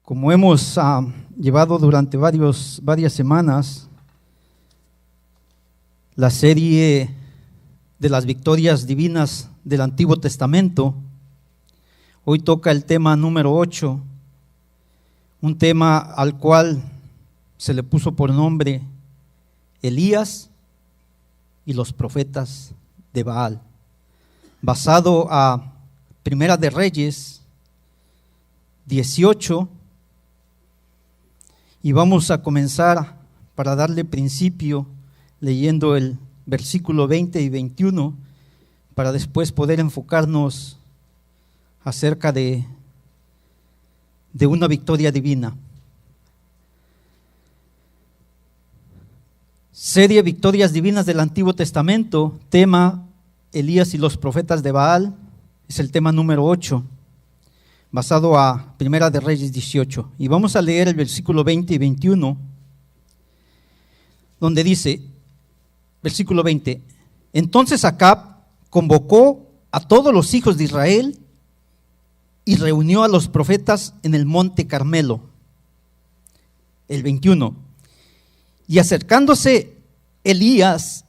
Como hemos llevado durante varias semanas la serie de las victorias divinas del Antiguo Testamento, hoy toca el tema número 8, un tema al cual se le puso por nombre Elías y los profetas de Baal, basado a Primera de Reyes 18, y vamos a comenzar para darle principio leyendo el versículo 20 y 21 para después poder enfocarnos acerca de una victoria divina. Serie Victorias Divinas del Antiguo Testamento, tema Elías y los profetas de Baal, es el tema número 8, basado a Primera de Reyes 18. Y vamos a leer el versículo 20 y 21, donde dice, versículo 20, entonces Acab convocó a todos los hijos de Israel y reunió a los profetas en el monte Carmelo. El 21, y acercándose Elías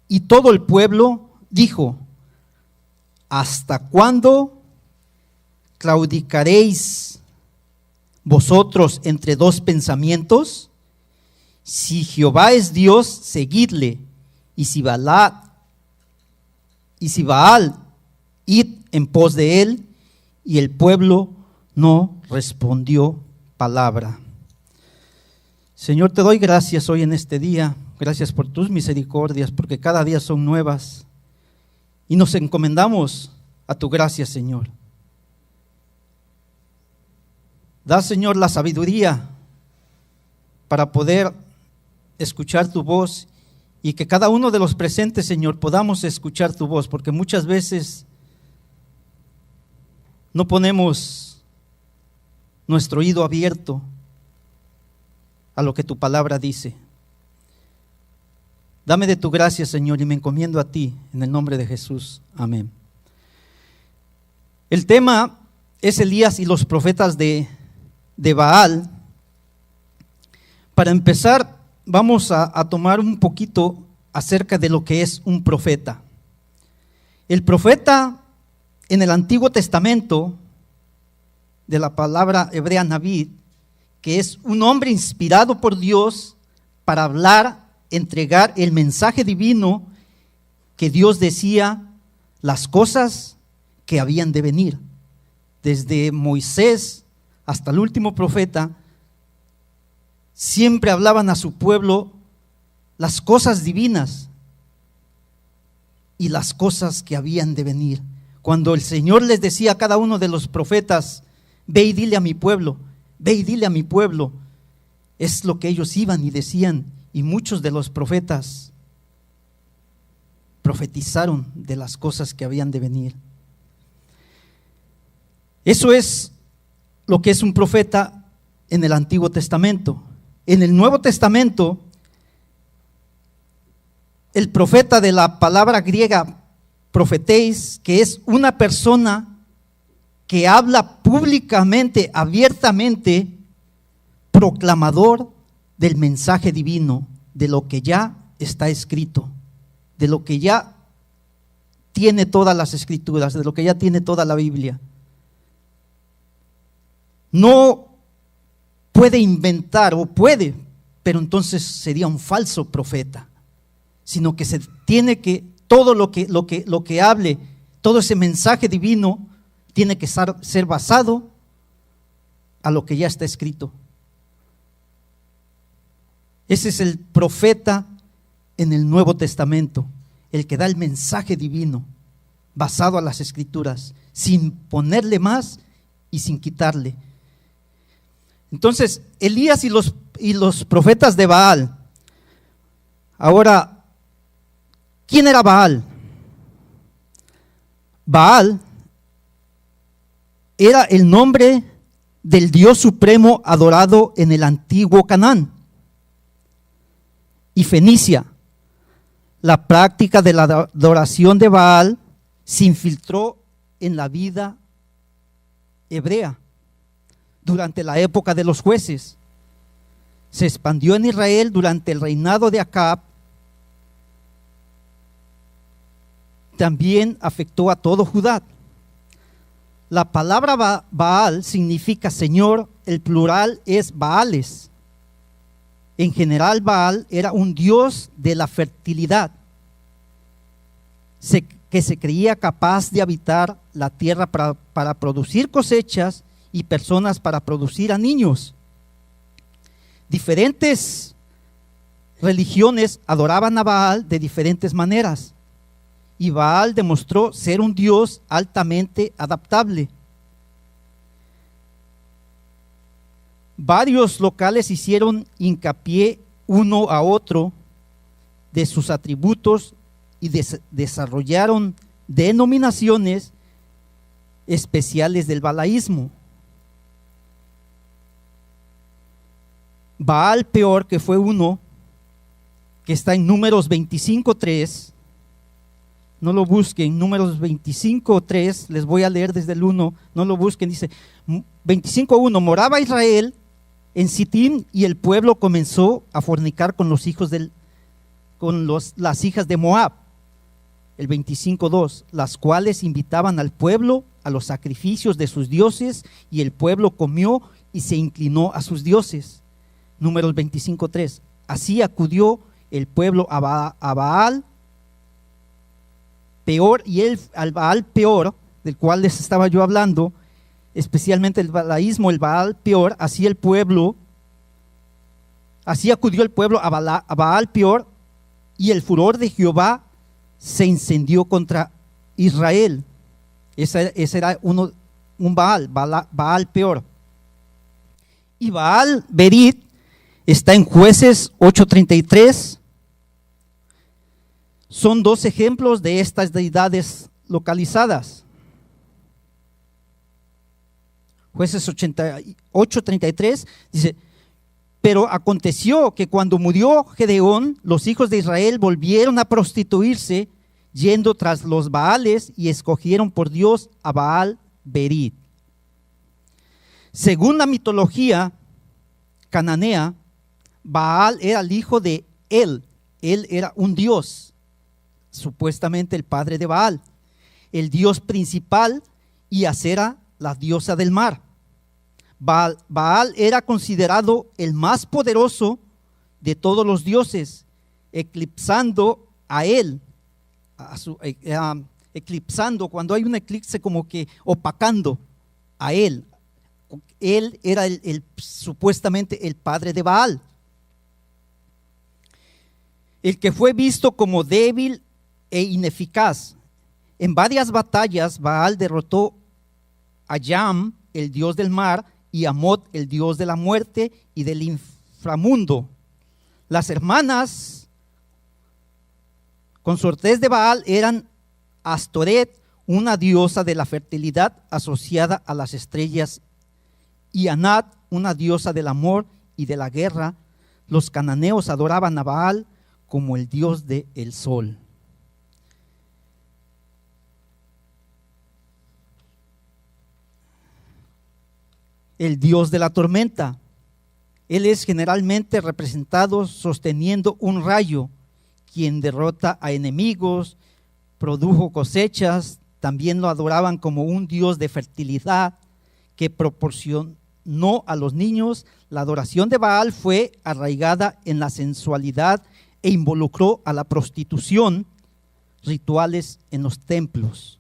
y todo el pueblo, dijo, ¿hasta cuándo claudicaréis vosotros entre dos pensamientos? Si Jehová es Dios, seguidle, y si Baal, id en pos de él. Y el pueblo no respondió palabra. Señor, te doy gracias hoy en este día, gracias por tus misericordias, porque cada día son nuevas, y nos encomendamos a tu gracia, Señor. Da, Señor, la sabiduría para poder escuchar tu voz y que cada uno de los presentes, Señor, podamos escuchar tu voz, porque muchas veces no ponemos nuestro oído abierto a lo que tu palabra dice. Dame de tu gracia, Señor, y me encomiendo a ti en el nombre de Jesús. Amén. El tema es Elías y los profetas de Baal. Para empezar, vamos a tomar un poquito acerca de lo que es un profeta. El profeta en el Antiguo Testamento, de la palabra hebrea Naví, que es un hombre inspirado por Dios para hablar, entregar el mensaje divino que Dios decía, las cosas que habían de venir. Desde Moisés hasta el último profeta, siempre hablaban a su pueblo las cosas divinas y las cosas que habían de venir. Cuando el Señor les decía a cada uno de los profetas, ve y dile a mi pueblo, ve y dile a mi pueblo, es lo que ellos iban y decían, y muchos de los profetas profetizaron de las cosas que habían de venir. Eso es lo que es un profeta en el Antiguo Testamento. En el Nuevo Testamento, el profeta, de la palabra griega profetéis, que es una persona que habla públicamente, abiertamente, proclamador del mensaje divino, de lo que ya está escrito, de lo que ya tiene todas las escrituras, de lo que ya tiene toda la Biblia. No puede inventar, o puede, pero entonces sería un falso profeta, sino que se tiene que, todo lo que hable, todo ese mensaje divino, tiene que ser basado a lo que ya está escrito. Ese es el profeta en el Nuevo Testamento, el que da el mensaje divino, basado a las escrituras, sin ponerle más y sin quitarle. Entonces, Elías y los profetas de Baal. Ahora, ¿quién era Baal? Baal era el nombre del Dios supremo adorado en el antiguo Canaán y Fenicia. La práctica de la adoración de Baal se infiltró en la vida hebrea. durante la época de los jueces. Se expandió en Israel durante el reinado de Acab. También afectó a todo Judá. La palabra Baal significa Señor, el plural es Baales. En general, Baal era un dios de la fertilidad, que se creía capaz de habitar la tierra para producir cosechas y personas para producir a niños. Diferentes religiones adoraban a Baal de diferentes maneras, y Baal demostró ser un dios altamente adaptable. Varios locales hicieron hincapié uno a otro de sus atributos y desarrollaron denominaciones especiales del baalaísmo. Baal Peor, que fue uno que está en Números 25:3, no lo busquen, Números 25:3, les voy a leer desde el 1, no lo busquen, dice 25:1, moraba Israel en Sittim y el pueblo comenzó a fornicar con las hijas de Moab. El 25:2, las cuales invitaban al pueblo a los sacrificios de sus dioses, y el pueblo comió y se inclinó a sus dioses. Números 25:3, así acudió el pueblo a Baal Peor, y al Baal Peor, del cual les estaba yo hablando, especialmente el baalaísmo, el Baal Peor, así acudió el pueblo a Baal Peor, y el furor de Jehová se incendió contra Israel. Ese era un Baal Peor. Y Baal Berit está en Jueces 8:33. Son dos ejemplos de estas deidades localizadas. Jueces 8:33 dice: pero aconteció que cuando murió Gedeón, los hijos de Israel volvieron a prostituirse, yendo tras los Baales, y escogieron por Dios a Baal Berit. Según la mitología cananea, Baal era el hijo de él era un dios, supuestamente el padre de Baal, el dios principal, y Asera la diosa del mar. Baal era considerado el más poderoso de todos los dioses, eclipsando a él, eclipsando, cuando hay un eclipse, como que opacando a él. Él era supuestamente el padre de Baal, el que fue visto como débil e ineficaz. En varias batallas, Baal derrotó a Yam, el dios del mar, y a Mot, el dios de la muerte y del inframundo. Las hermanas consortes de Baal eran Astoret, una diosa de la fertilidad asociada a las estrellas, y Anat, una diosa del amor y de la guerra. Los cananeos adoraban a Baal como el dios del sol. El dios de la tormenta. Él es generalmente representado sosteniendo un rayo, quien derrota a enemigos, produjo cosechas. También lo adoraban como un dios de fertilidad que proporcionó a los niños. La adoración de Baal fue arraigada en la sensualidad e involucró a la prostitución, rituales en los templos.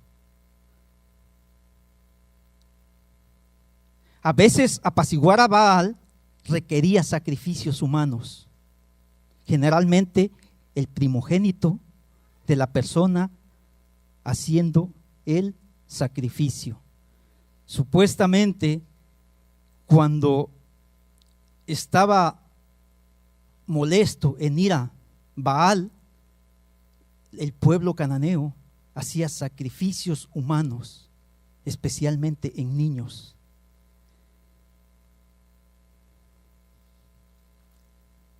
A veces apaciguar a Baal requería sacrificios humanos, generalmente el primogénito de la persona haciendo el sacrificio. Supuestamente, cuando estaba molesto, en ira, Baal, el pueblo cananeo hacía sacrificios humanos, especialmente en niños.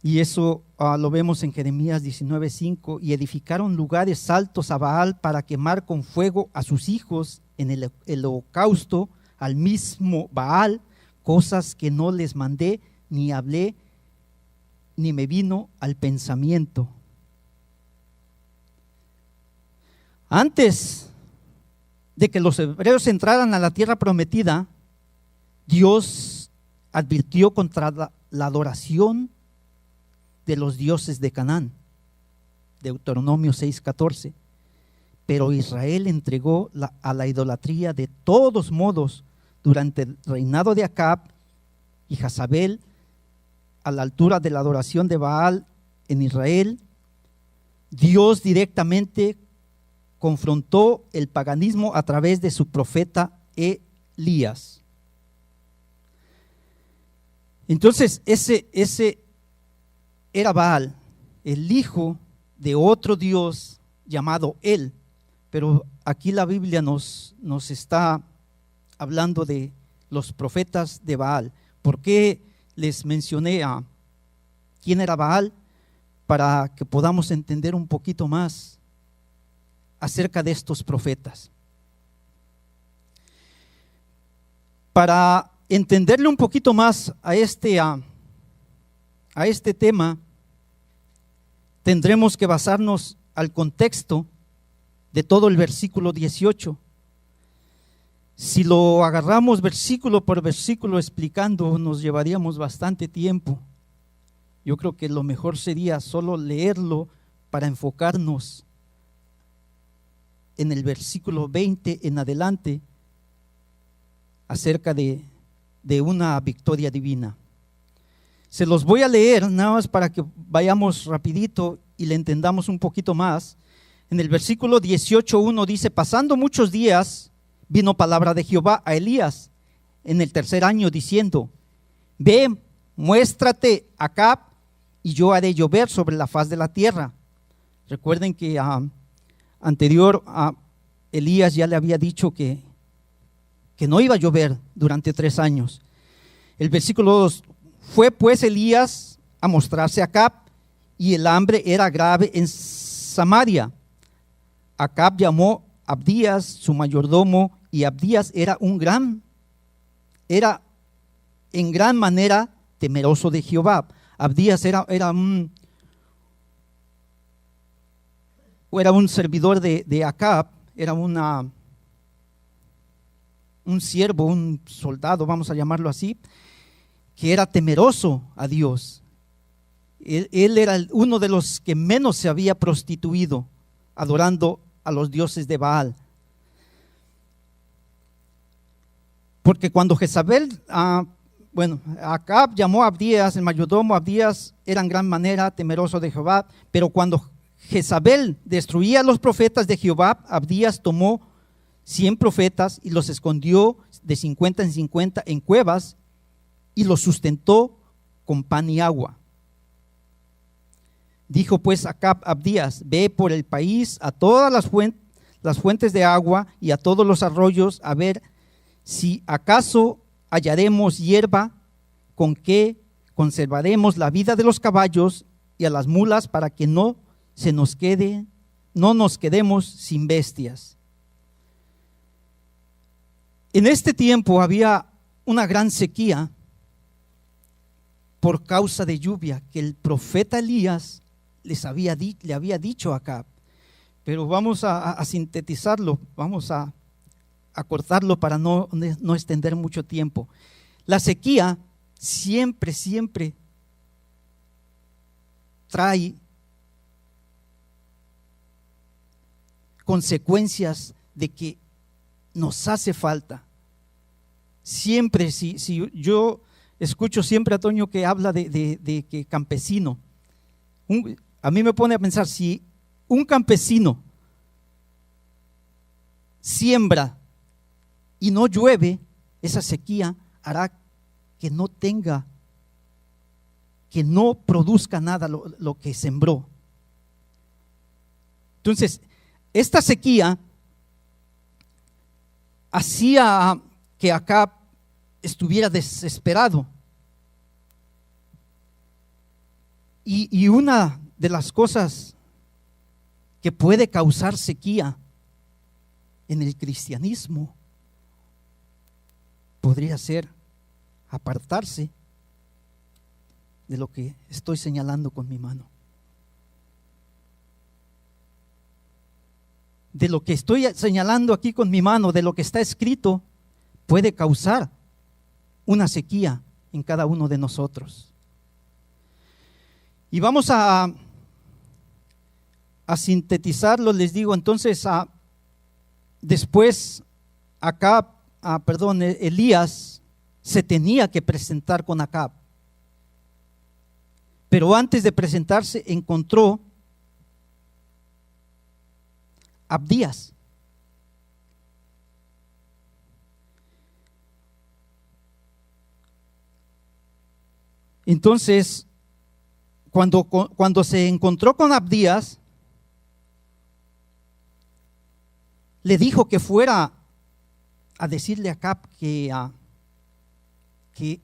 Y eso lo vemos en Jeremías 19:5. Y edificaron lugares altos a Baal para quemar con fuego a sus hijos en el holocausto al mismo Baal, cosas que no les mandé, ni hablé, ni me vino al pensamiento. Antes de que los hebreos entraran a la tierra prometida, Dios advirtió contra la adoración de los dioses de Canaán, Deuteronomio 6:14. Pero Israel entregó a la idolatría de todos modos durante el reinado de Acab y Jezabel, a la altura de la adoración de Baal en Israel. Dios directamente confrontó el paganismo a través de su profeta Elías. Entonces ese era Baal, el hijo de otro Dios llamado El. Pero aquí la Biblia nos está hablando de los profetas de Baal. ¿Por qué les mencioné a quién era Baal? Para que podamos entender un poquito más acerca de estos profetas. Para entenderle un poquito más a este tema, tendremos que basarnos al contexto de todo el versículo 18. Si lo agarramos versículo por versículo explicando, nos llevaríamos bastante tiempo. Yo creo que lo mejor sería solo leerlo para enfocarnos en el versículo 20 en adelante acerca de una victoria divina. Se los voy a leer nada más para que vayamos rapidito y le entendamos un poquito más. En el versículo 18:1 dice: pasando muchos días, vino palabra de Jehová a Elías en el tercer año, diciendo: ve, muéstrate a Acab, y yo haré llover sobre la faz de la tierra. Recuerden que anterior a Elías ya le había dicho que no iba a llover durante 3 años. El versículo 2: fue pues Elías a mostrarse a Acab, y el hambre era grave en Samaria. Acab llamó a Abdías, su mayordomo, y Abdías era en gran manera temeroso de Jehová. Abdías era un servidor de Acab, era un siervo, un soldado, vamos a llamarlo así, que era temeroso a Dios. Él era uno de los que menos se había prostituido, adorando a los dioses de Baal. Porque cuando Jezabel, Acab llamó a Abdías, el mayordomo, Abdías era en gran manera temeroso de Jehová, pero cuando Jezabel destruía a los profetas de Jehová, Abdías tomó 100 profetas y los escondió de 50 en 50 en cuevas y los sustentó con pan y agua. Dijo pues Acab a Abdías: ve por el país a todas las fuentes de agua y a todos los arroyos, a ver si acaso hallaremos hierba con que conservaremos la vida de los caballos y a las mulas, para que no nos quedemos sin bestias. En este tiempo había una gran sequía por causa de lluvia que el profeta Elías le había dicho a Acab. Pero vamos a sintetizarlo, vamos a cortarlo para no extender mucho tiempo. La sequía siempre trae consecuencias de que nos hace falta. Siempre, si yo escucho siempre a Toño que habla de que campesino, a mí me pone a pensar, si un campesino siembra y no llueve, esa sequía hará que no produzca nada lo que sembró. Entonces, esta sequía hacía que Acab estuviera desesperado. Y una de las cosas que puede causar sequía en el cristianismo podría ser apartarse de lo que estoy señalando con mi mano. De lo que estoy señalando aquí con mi mano, de lo que está escrito, puede causar una sequía en cada uno de nosotros. Y vamos a sintetizarlo, les digo, entonces después Elías se tenía que presentar con Acab. Pero antes de presentarse encontró Abdías. Entonces, cuando se encontró con Abdías, le dijo que fuera a decirle a Acab que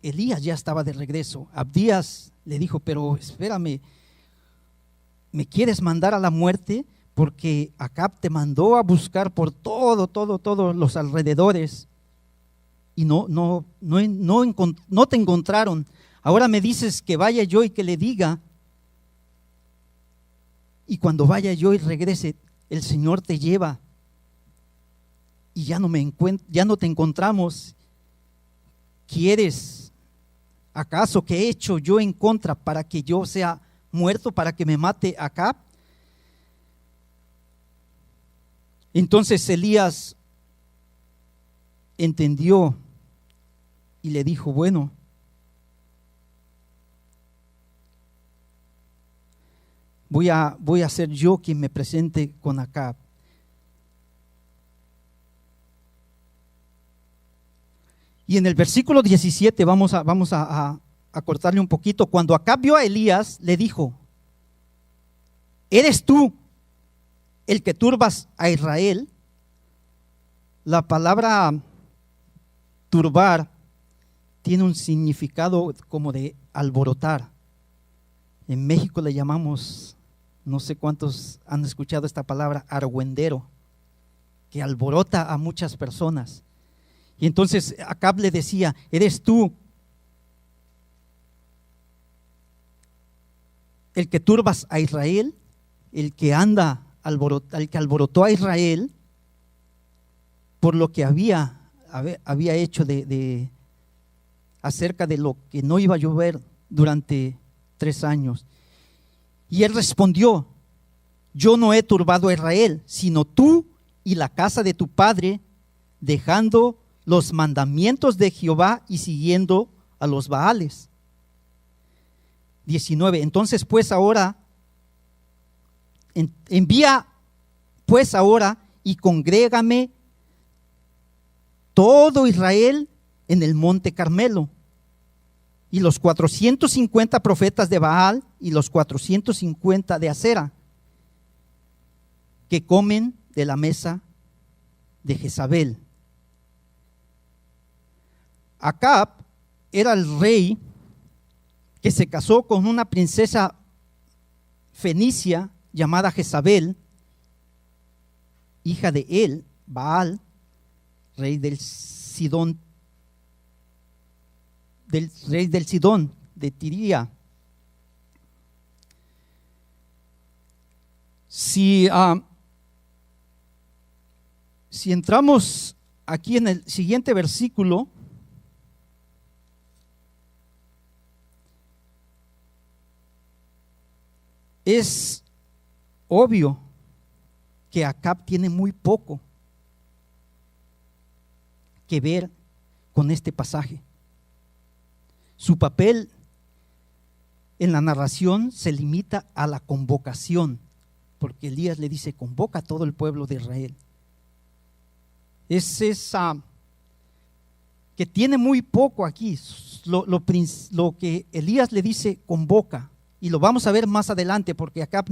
Elías ya estaba de regreso. Abdías le dijo, pero espérame, ¿me quieres mandar a la muerte? Porque Acab te mandó a buscar por todos los alrededores y no te encontraron. Ahora me dices que vaya yo y que le diga, y cuando vaya yo y regrese, el Señor te lleva y ya no te encontramos. ¿Quieres acaso que he hecho yo en contra para que yo sea muerto, para que me mate Acab? Entonces Elías entendió y le dijo, bueno, voy a ser yo quien me presente con Acab. Y en el versículo 17 vamos a cortarle un poquito. Cuando Acab vio a Elías, le dijo, ¿eres tú el que turbas a Israel? La palabra turbar tiene un significado como de alborotar. En México le llamamos, no sé cuántos han escuchado esta palabra, argüendero, que alborota a muchas personas. Y entonces Acab le decía, ¿eres tú el que turbas a Israel? El que el que alborotó a Israel por lo que había hecho acerca de lo que no iba a llover durante 3 años. Y él respondió, yo no he turbado a Israel, sino tú y la casa de tu padre, dejando los mandamientos de Jehová y siguiendo a los Baales. 19. Entonces pues ahora, envía pues ahora y congrégame todo Israel en el monte Carmelo. Y los 450 profetas de Baal y los 450 de Acera, que comen de la mesa de Jezabel. Acab era el rey que se casó con una princesa fenicia llamada Jezabel, hija de él, Baal, rey del Sidón, de Tiría. Si entramos aquí en el siguiente versículo, es obvio que Acab tiene muy poco que ver con este pasaje. Su papel en la narración se limita a la convocación, porque Elías le dice, convoca a todo el pueblo de Israel. Es esa que tiene muy poco aquí, lo que Elías le dice, convoca. Y lo vamos a ver más adelante, porque Acab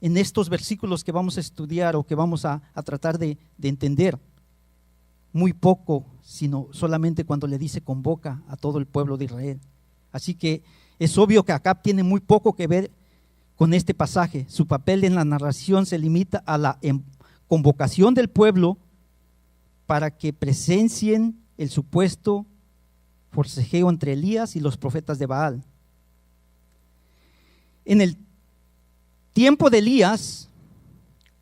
en estos versículos que vamos a estudiar o que vamos a tratar de entender, muy poco, sino solamente cuando le dice convoca a todo el pueblo de Israel. Así que es obvio que Acab tiene muy poco que ver con este pasaje. Su papel en la narración se limita a la convocación del pueblo para que presencien el supuesto forcejeo entre Elías y los profetas de Baal. En el tiempo de Elías,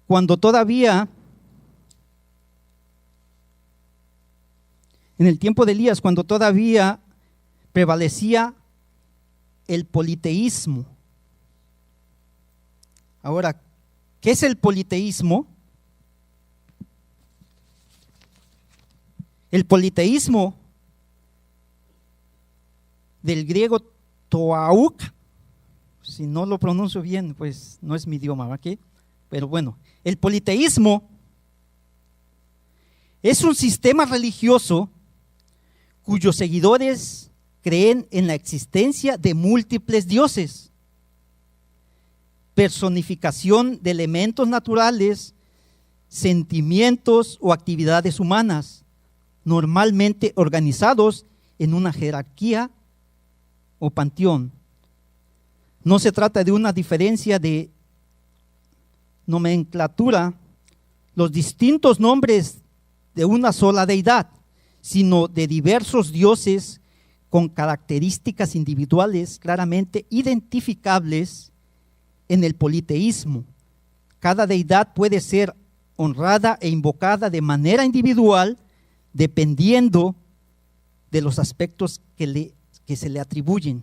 cuando todavía prevalecía el politeísmo. Ahora, ¿qué es el politeísmo? El politeísmo, del griego toauk, si no lo pronuncio bien, pues no es mi idioma, ¿ok? Pero bueno, el politeísmo es un sistema religioso cuyos seguidores creen en la existencia de múltiples dioses, personificación de elementos naturales, sentimientos o actividades humanas, normalmente organizados en una jerarquía o panteón. No se trata de una diferencia de nomenclatura, los distintos nombres de una sola deidad, sino de diversos dioses con características individuales claramente identificables en el politeísmo. Cada deidad puede ser honrada e invocada de manera individual dependiendo de los aspectos que se le atribuyen.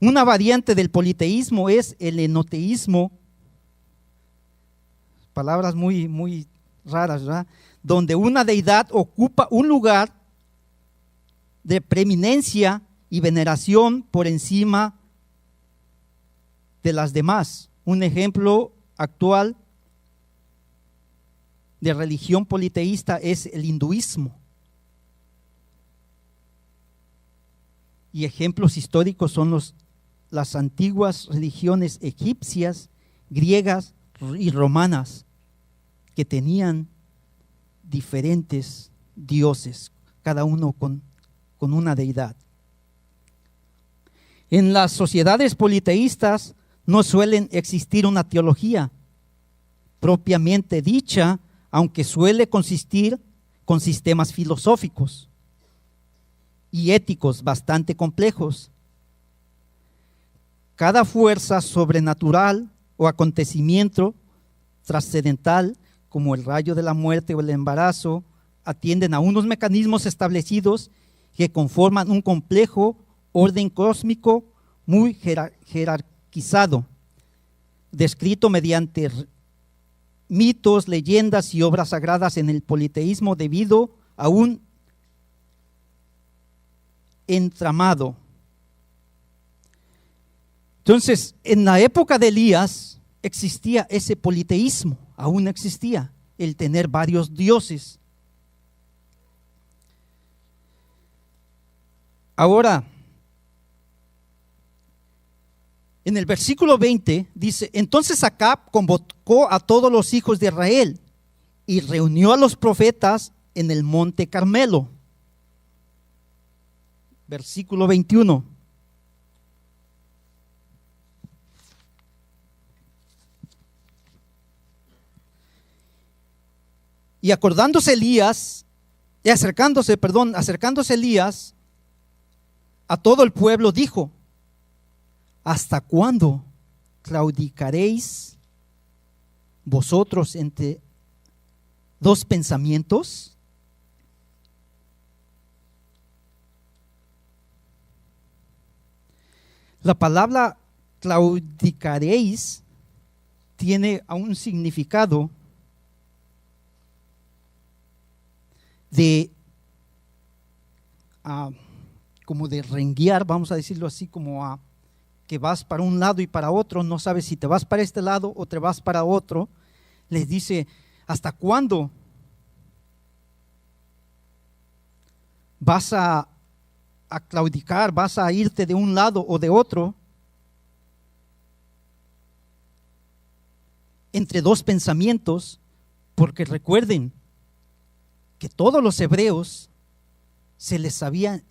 Una variante del politeísmo es el enoteísmo, palabras muy raras, ¿verdad? Donde una deidad ocupa un lugar de preeminencia y veneración por encima de las demás. Un ejemplo actual de religión politeísta es el hinduismo. Y ejemplos históricos son las antiguas religiones egipcias, griegas y romanas, que tenían diferentes dioses, cada uno con una deidad. En las sociedades politeístas no suelen existir una teología propiamente dicha, aunque suele consistir con sistemas filosóficos y éticos bastante complejos. Cada fuerza sobrenatural o acontecimiento trascendental, como el rayo de la muerte o el embarazo, atienden a unos mecanismos establecidos que conforman un complejo orden cósmico muy jerarquizado, descrito mediante mitos, leyendas y obras sagradas en el politeísmo debido a un entramado. Entonces, en la época de Elías existía ese politeísmo, aún existía el tener varios dioses. Ahora, en el versículo 20 dice: entonces Acab convocó a todos los hijos de Israel y reunió a los profetas en el monte Carmelo. Versículo 21. Y acordándose Elías, y acercándose Elías a todo el pueblo, dijo: ¿hasta cuándo claudicaréis vosotros entre dos pensamientos? La palabra claudicaréis tiene un significado de como de renguear, vamos a decirlo así, como que vas para un lado y para otro, no sabes si te vas para este lado o te vas para otro. Les dice: ¿hasta cuándo vas a claudicar, vas a irte de un lado o de otro entre dos pensamientos? Porque recuerden que todos los hebreos se les había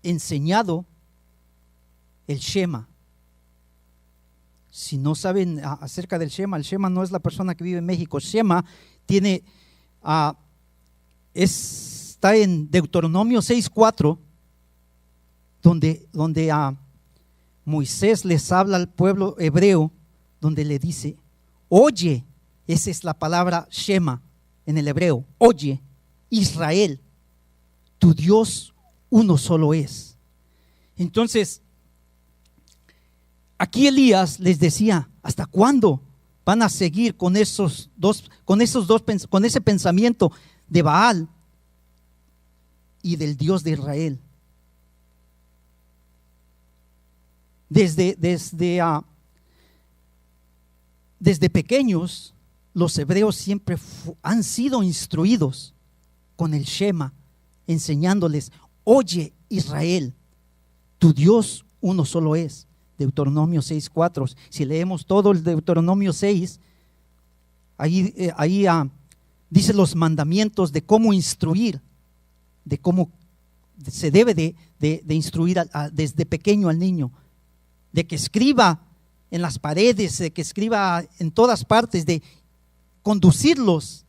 enseñado el Shema. Si no saben acerca del Shema, el Shema no es la persona que vive en México. Shema es está en Deuteronomio 6:4, donde a Moisés les habla al pueblo hebreo, donde le dice, oye, esa es la palabra Shema en el hebreo, oye, Israel, tu Dios uno solo es. Entonces, aquí Elías les decía, ¿hasta cuándo van a seguir con con ese pensamiento de Baal y del Dios de Israel? Desde pequeños, los hebreos siempre han sido instruidos con el Shema, enseñándoles, oye Israel, tu Dios uno solo es. Deuteronomio 6:4. Si leemos todo el Deuteronomio 6, ahí dice los mandamientos de cómo instruir, de cómo se debe de instruir desde pequeño al niño, de que escriba en las paredes, de que escriba en todas partes, de conducirlos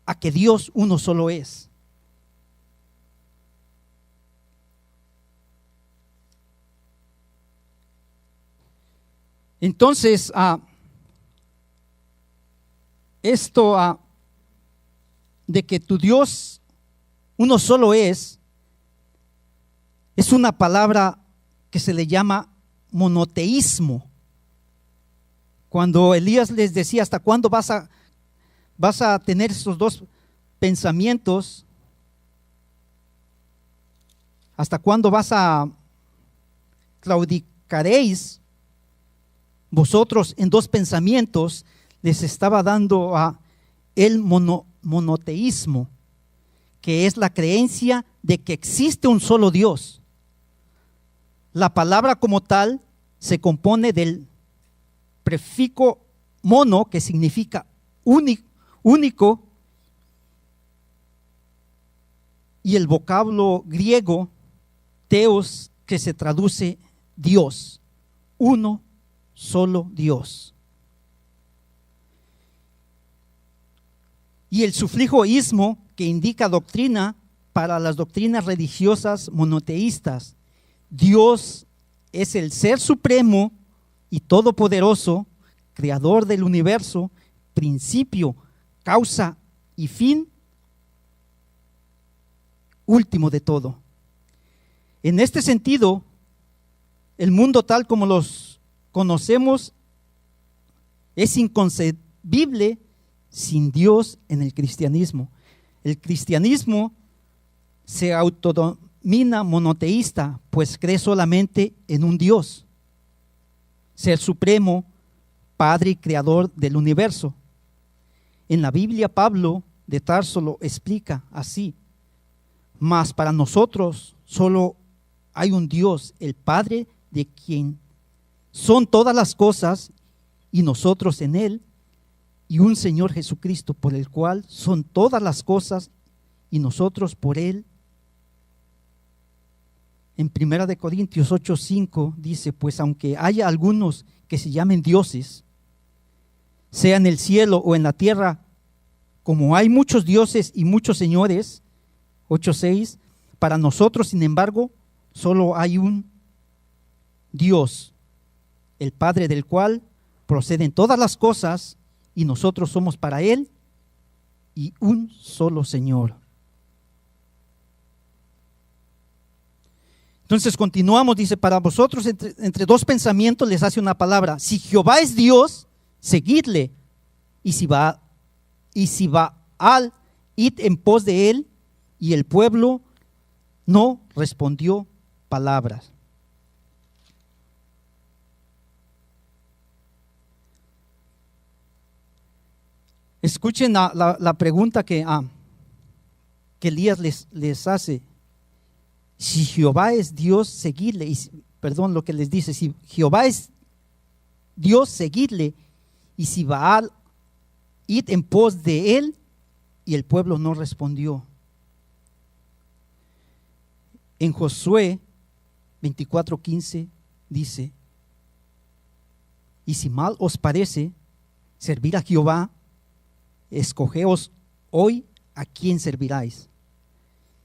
a que Dios uno solo es. Entonces, esto de que tu Dios uno solo es una palabra que se le llama monoteísmo. Cuando Elías les decía, ¿hasta cuándo vas a tener esos dos pensamientos? ¿Hasta cuándo claudicaréis vosotros en dos pensamientos? Les estaba dando el monoteísmo, que es la creencia de que existe un solo Dios. La palabra como tal se compone del prefijo mono, que significa único, y el vocablo griego theos, que se traduce Dios, uno solo Dios. Y el sufijo ismo, que indica doctrina para las doctrinas religiosas monoteístas. Dios es el ser supremo y todopoderoso, creador del universo, principio, causa y fin último de todo. En este sentido, el mundo tal como los conocemos es inconcebible sin Dios en el cristianismo. El cristianismo se autodenomina monoteísta, pues cree solamente en un Dios, ser supremo, Padre y Creador del universo. En la Biblia, Pablo de Tarso lo explica así: mas para nosotros solo hay un Dios, el Padre, de quien son todas las cosas, y nosotros en Él, y un Señor Jesucristo, por el cual son todas las cosas, y nosotros por Él. En 1 Corintios 8:5 dice, pues aunque haya algunos que se llamen dioses, sea en el cielo o en la tierra, como hay muchos dioses y muchos señores, 8:6, para nosotros, sin embargo, solo hay un Dios, el Padre, del cual proceden todas las cosas, y nosotros somos para Él, y un solo Señor. Entonces continuamos, dice, para vosotros entre dos pensamientos les hace una palabra: si Jehová es Dios, seguidle, y si Baal, id en pos de él. Y el pueblo no respondió palabras. Escuchen la pregunta que Elías les hace. Si Jehová es Dios, seguidle. Lo que les dice: si Jehová es Dios, seguidle. Y si Baal, id en pos de él. Y el pueblo no respondió. En Josué 24:15 dice: y si mal os parece servir a Jehová, escogeos hoy ¿a quién serviráis?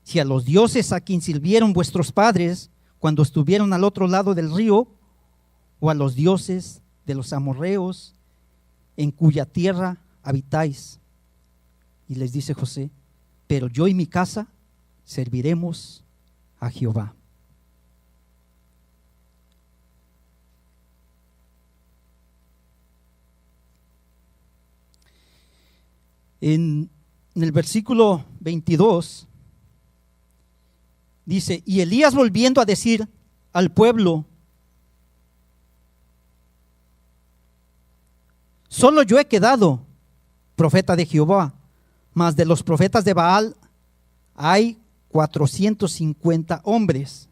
Si a los dioses a quien sirvieron vuestros padres cuando estuvieron al otro lado del río, o a los dioses de los amorreos en cuya tierra habitáis. Y les dice José: pero yo y mi casa serviremos a Jehová. En el versículo 22 dice: y Elías, volviendo a decir al pueblo: solo yo he quedado profeta de Jehová, mas de los profetas de Baal hay 450 hombres.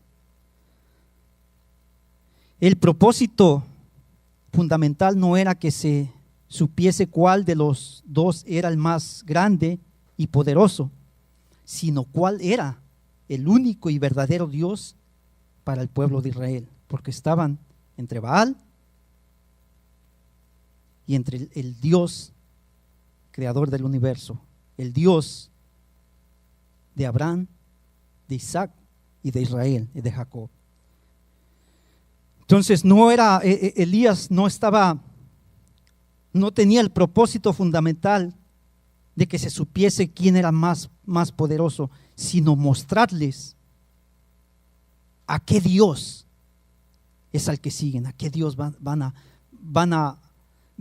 El propósito fundamental no era que se supiese cuál de los dos era el más grande y poderoso, sino cuál era el único y verdadero Dios para el pueblo de Israel, porque estaban entre Baal y entre el Dios creador del universo, el Dios de Abraham, de Isaac y de Israel y de Jacob. Entonces Elías no tenía el propósito fundamental de que se supiese quién era más poderoso, sino mostrarles a qué Dios es al que siguen, a qué Dios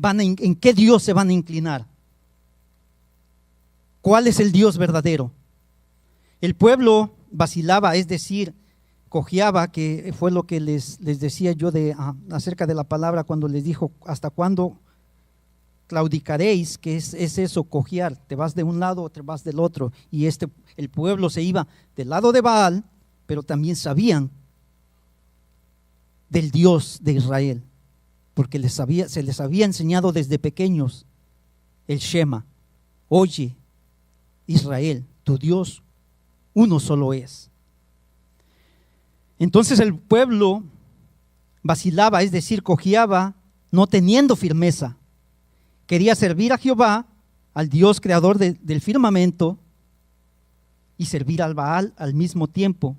en qué Dios se van a inclinar. ¿Cuál es el Dios verdadero? El pueblo vacilaba, es decir, cojeaba, que fue lo que les decía yo acerca de la palabra cuando les dijo: ¿hasta cuándo claudicaréis? Que es eso, cojear, te vas de un lado o te vas del otro. Y el pueblo se iba del lado de Baal, pero también sabían del Dios de Israel, porque se les había enseñado desde pequeños el Shema: oye Israel, tu Dios uno solo es. Entonces el pueblo vacilaba, es decir, cojeaba, no teniendo firmeza. Quería servir a Jehová, al Dios creador del firmamento, y servir al Baal al mismo tiempo.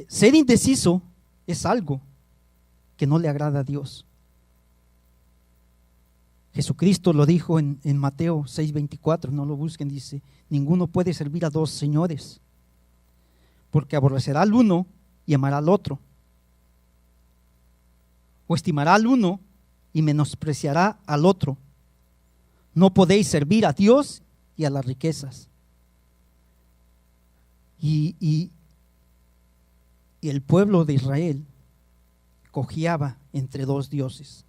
Ser indeciso es algo que no le agrada a Dios. Jesucristo lo dijo en Mateo 6:24, no lo busquen, dice: ninguno puede servir a dos señores, porque aborrecerá al uno y amará al otro, o estimará al uno y menospreciará al otro. No podéis servir a Dios y a las riquezas. Y el pueblo de Israel cojeaba entre dos dioses,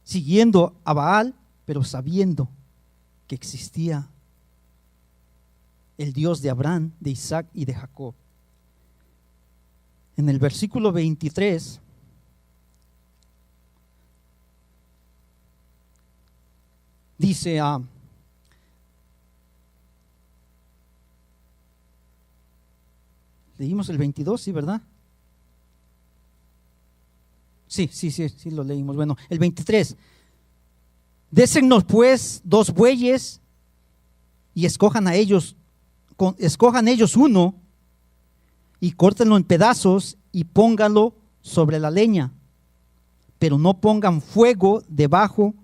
siguiendo a Baal, pero sabiendo que existía el Dios de Abraham, de Isaac y de Jacob. En el versículo 23 dice: leímos el 22, ¿sí, verdad? Sí, lo leímos. Bueno, el 23: désennos pues 2 bueyes y escojan ellos uno y córtenlo en pedazos y pónganlo sobre la leña, pero no pongan fuego debajo,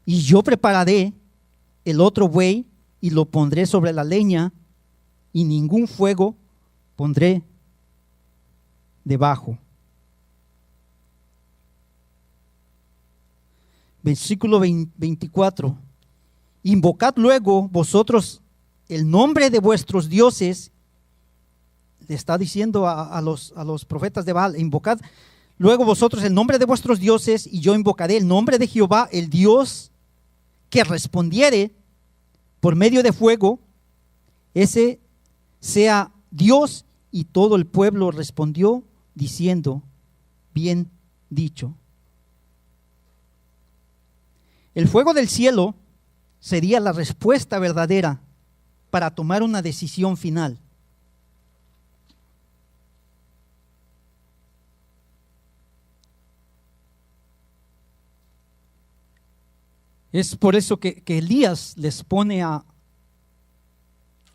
y yo prepararé el otro buey y lo pondré sobre la leña, y ningún fuego pondré debajo. Versículo 24: invocad luego vosotros el nombre de vuestros dioses. Le está diciendo a los profetas de Baal: invocad luego vosotros el nombre de vuestros dioses, y yo invocaré el nombre de Jehová, el Dios que respondiere por medio de fuego, ese sea Dios. Y todo el pueblo respondió diciendo: bien dicho. El fuego del cielo sería la respuesta verdadera para tomar una decisión final. Es por eso que Elías les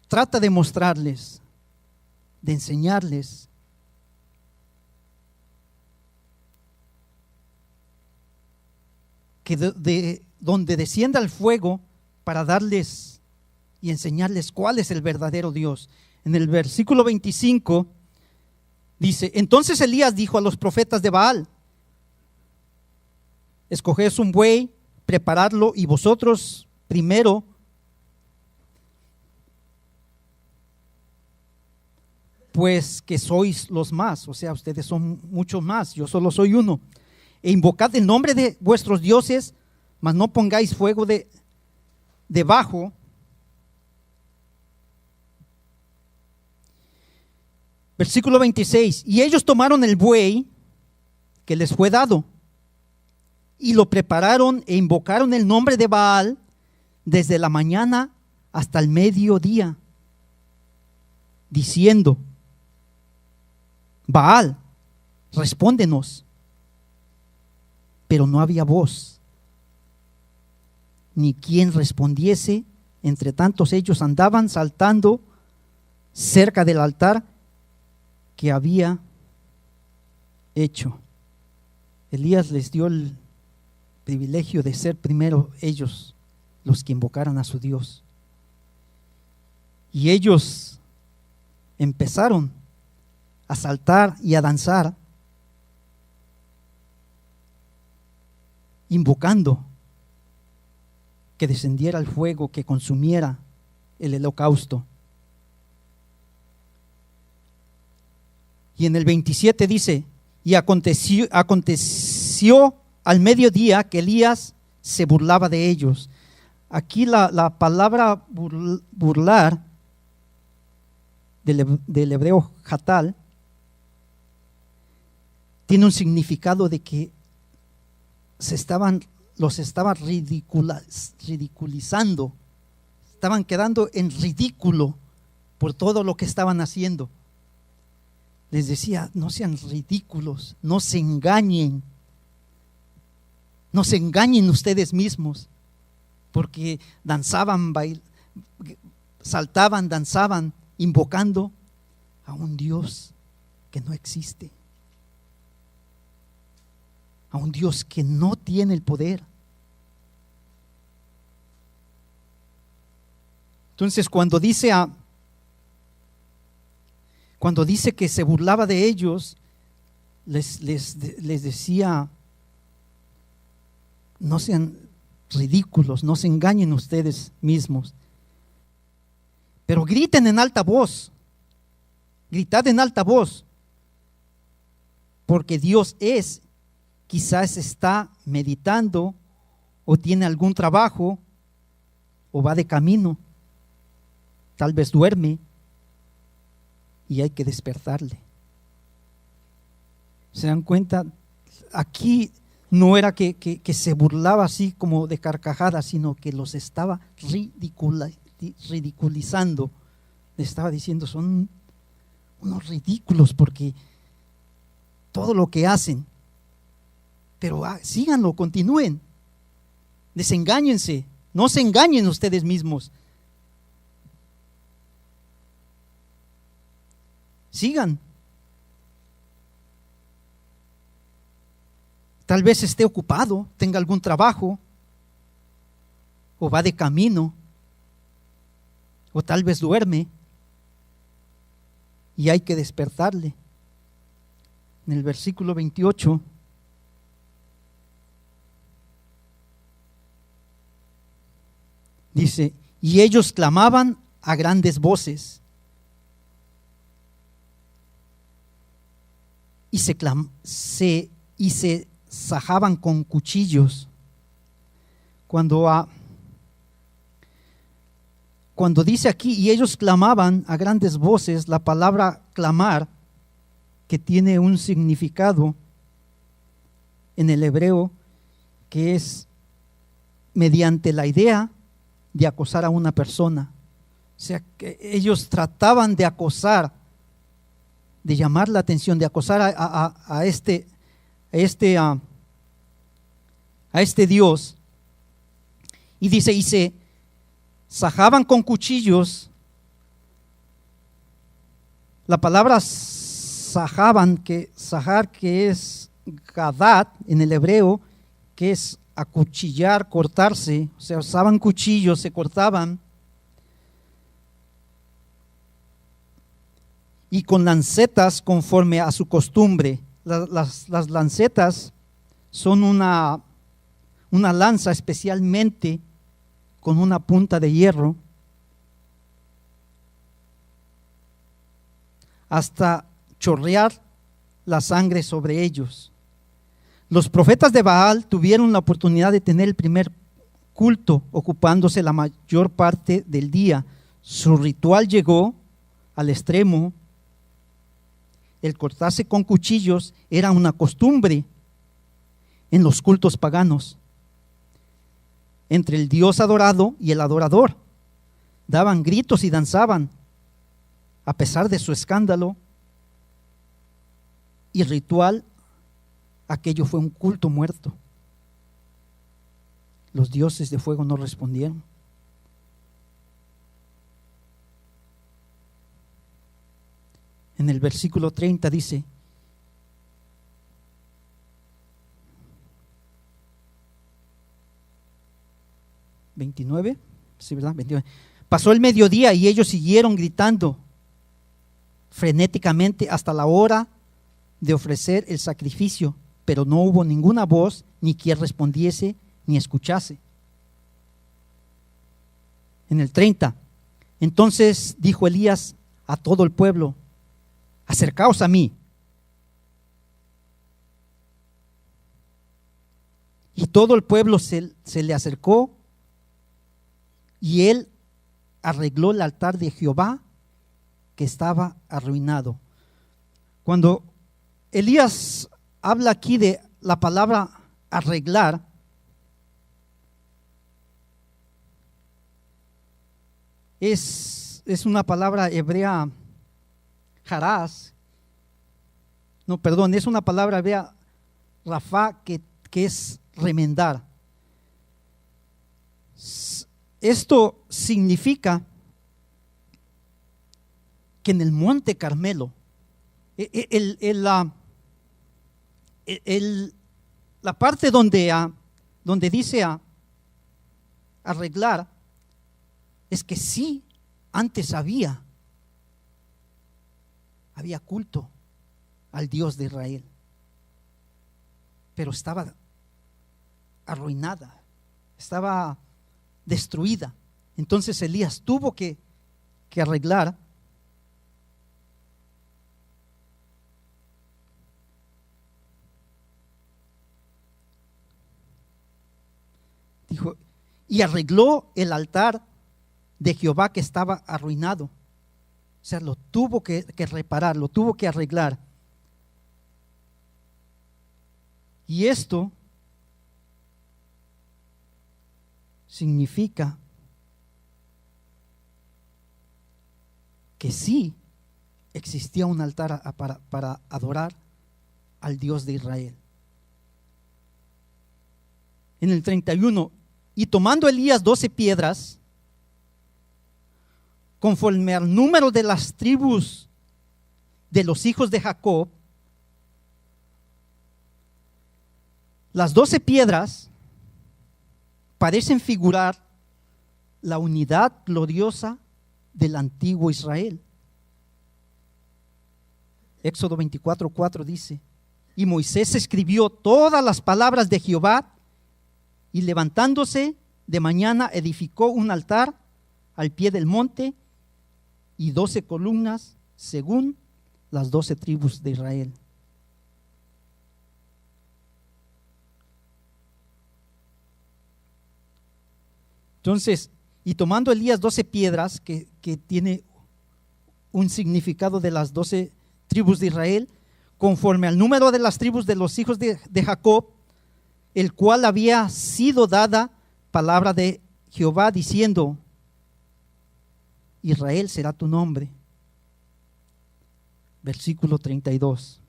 trata de mostrarles, de enseñarles que de donde descienda el fuego para darles y enseñarles cuál es el verdadero Dios. En el versículo 25 dice: entonces Elías dijo a los profetas de Baal: escoged un buey, preparadlo, y vosotros primero pues que sois los más, o sea, ustedes son muchos más, yo solo soy uno, e invocad el nombre de vuestros dioses, mas no pongáis fuego debajo. Versículo 26, y ellos tomaron el buey que les fue dado, y lo prepararon e invocaron el nombre de Baal desde la mañana hasta el mediodía, diciendo: Baal, respóndenos. Pero no había voz, ni quien respondiese. Entre tantos ellos andaban saltando cerca del altar que había hecho. Elías les dio el privilegio de ser primero ellos los que invocaran a su Dios. Y ellos empezaron a saltar y a danzar, invocando que descendiera el fuego que consumiera el holocausto. Y en el 27 dice: y aconteció al mediodía que Elías se burlaba de ellos. Aquí la palabra burlar del hebreo hatal tiene un significado de que los estaban ridiculizando, estaban quedando en ridículo por todo lo que estaban haciendo. Les decía: no sean ridículos, no se engañen ustedes mismos, porque saltaban, danzaban, invocando a un Dios que no existe, a un Dios que no tiene el poder. Entonces, cuando dice que se burlaba de ellos, les decía: no sean ridículos, no se engañen ustedes mismos, pero griten en alta voz, gritad en alta voz, porque Dios quizás está meditando, o tiene algún trabajo, o va de camino, tal vez duerme, y hay que despertarle. ¿Se dan cuenta? Aquí no era que se burlaba así como de carcajada, sino que los estaba ridiculizando. Le estaba diciendo: son unos ridículos porque todo lo que hacen. Pero síganlo, continúen, desengáñense, no se engañen ustedes mismos. Sigan. Tal vez esté ocupado, tenga algún trabajo, o va de camino, o tal vez duerme, y hay que despertarle. En el versículo 28 dice: y ellos clamaban a grandes voces, y se sajaban con cuchillos. Cuando dice aquí: y ellos clamaban a grandes voces, la palabra clamar, que tiene un significado en el hebreo, que es mediante la idea de acosar a una persona. O sea, que ellos trataban de acosar, de llamar la atención, de acosar a este Dios, Y dice, y se sajaban con cuchillos. La palabra sajaban, sajar, que es gadat en el hebreo, que es acuchillar, cortarse, o sea, usaban cuchillos, se cortaban. Y con lancetas conforme a su costumbre. Las lancetas son una lanza especialmente con una punta de hierro, hasta chorrear la sangre sobre ellos. Los profetas de Baal tuvieron la oportunidad de tener el primer culto ocupándose la mayor parte del día. Su ritual llegó al extremo. El cortarse con cuchillos era una costumbre en los cultos paganos entre el Dios adorado y el adorador. Daban gritos y danzaban a pesar de su escándalo y ritual. Aquello fue un culto muerto. Los dioses de fuego no respondieron. En el versículo 30 dice: ¿29? Sí, ¿verdad? 29. Pasó el mediodía y ellos siguieron gritando frenéticamente hasta la hora de ofrecer el sacrificio, pero no hubo ninguna voz, ni quien respondiese, ni escuchase. En el 30, entonces dijo Elías a todo el pueblo: acercaos a mí. Y todo el pueblo se le acercó, y él arregló el altar de Jehová que estaba arruinado. Cuando Elías habla aquí de la palabra arreglar, es una palabra hebrea, harás, no, perdón, es una palabra hebrea, rafá, que es remendar. Esto significa que en el monte Carmelo, la parte donde dice arreglar, es que sí, antes había culto al Dios de Israel, pero estaba arruinada, estaba destruida. Entonces Elías tuvo que arreglar. Dijo, y arregló el altar de Jehová que estaba arruinado. O sea, lo tuvo que reparar, lo tuvo que arreglar. Y esto significa que sí existía un altar para adorar al Dios de Israel. En el 31, y tomando Elías 12 piedras, conforme al número de las tribus de los hijos de Jacob, las 12 piedras parecen figurar la unidad gloriosa del antiguo Israel. Éxodo 24:4 dice: y Moisés escribió todas las palabras de Jehová, y levantándose de mañana edificó un altar al pie del monte y 12 columnas según las 12 tribus de Israel. Entonces, y tomando Elías 12 piedras, que tiene un significado de las 12 tribus de Israel, conforme al número de las tribus de los hijos de Jacob, el cual había sido dada palabra de Jehová diciendo: Israel será tu nombre. Versículo 32.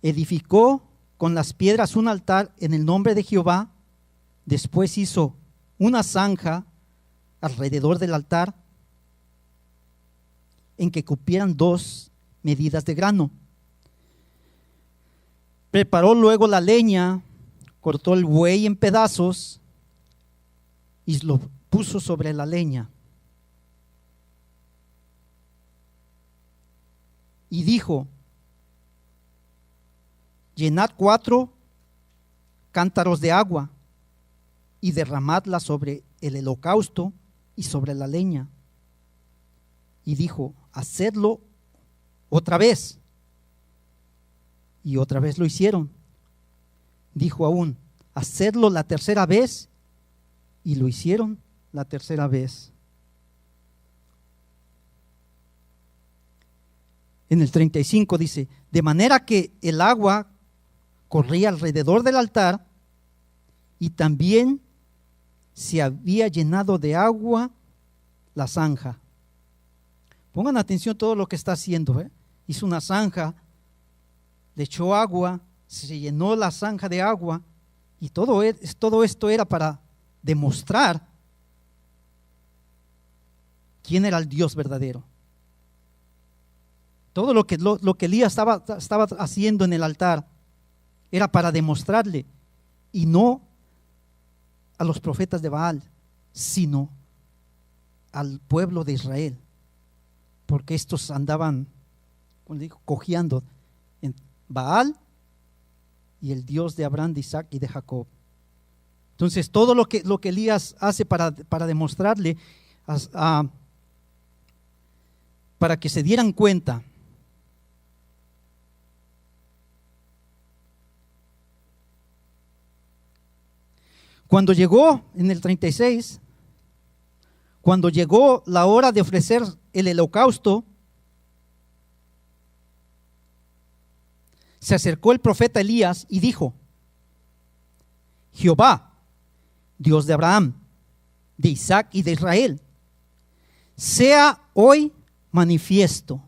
edificó con las piedras un altar en el nombre de Jehová. Después hizo una zanja alrededor del altar en que cupieran 2 medidas de grano. Preparó luego la leña, cortó el buey en pedazos y lo puso sobre la leña. Y dijo: llenad 4 cántaros de agua y derramadla sobre el holocausto y sobre la leña. Y dijo: hacedlo otra vez. Y otra vez lo hicieron. Dijo aún: hacedlo la tercera vez. Y lo hicieron la tercera vez. En el 35 dice: de manera que el agua corría alrededor del altar, y también se había llenado de agua la zanja. Pongan atención a todo lo que está haciendo. Hizo una zanja, le echó agua, se llenó la zanja de agua, y todo esto era para demostrar quién era el Dios verdadero. Todo lo que Elías estaba haciendo en el altar era para demostrarle, y no a los profetas de Baal, sino al pueblo de Israel, porque estos andaban, como digo, cojeando en Baal y el Dios de Abraham, de Isaac y de Jacob. Entonces todo lo que Elías hace para demostrarle, para que se dieran cuenta. Cuando llegó en el 36, cuando llegó la hora de ofrecer el holocausto, se acercó el profeta Elías y dijo: Jehová, Dios de Abraham, de Isaac y de Israel, sea hoy manifiesto.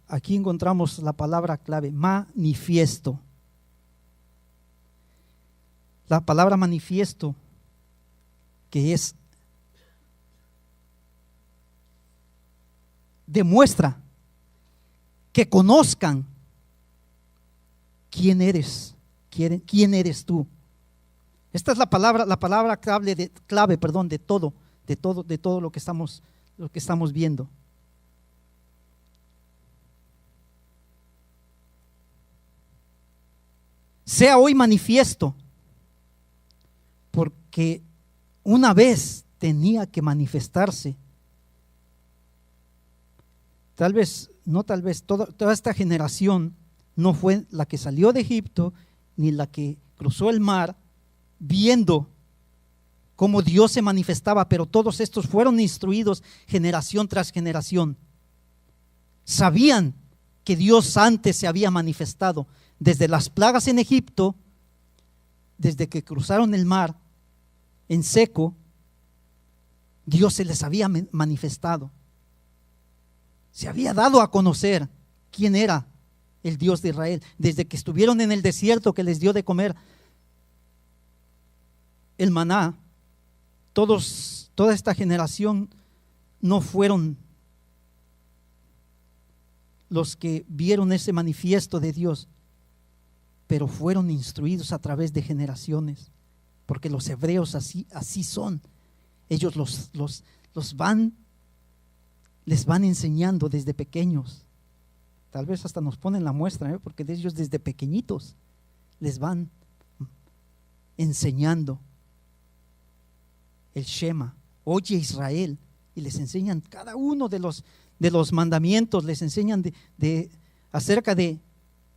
Aquí encontramos la palabra clave: manifiesto. La palabra manifiesto, que es demuestra, que conozcan quién eres tú. Esta es la palabra clave de todo lo que estamos viendo. Sea hoy manifiesto, porque una vez tenía que manifestarse. Toda esta generación no fue la que salió de Egipto, ni la que cruzó el mar viendo cómo Dios se manifestaba, pero todos estos fueron instruidos generación tras generación. Sabían que Dios antes se había manifestado, desde las plagas en Egipto, desde que cruzaron el mar en seco, Dios se les había manifestado. Se había dado a conocer quién era el Dios de Israel. Desde que estuvieron en el desierto, que les dio de comer el maná, toda esta generación no fueron los que vieron ese manifiesto de Dios, pero fueron instruidos a través de generaciones, porque los hebreos así son. Ellos les van enseñando desde pequeños. Tal vez hasta nos ponen la muestra, porque de ellos desde pequeñitos les van enseñando el Shema. Oye Israel, y les enseñan cada uno de los mandamientos, les enseñan acerca de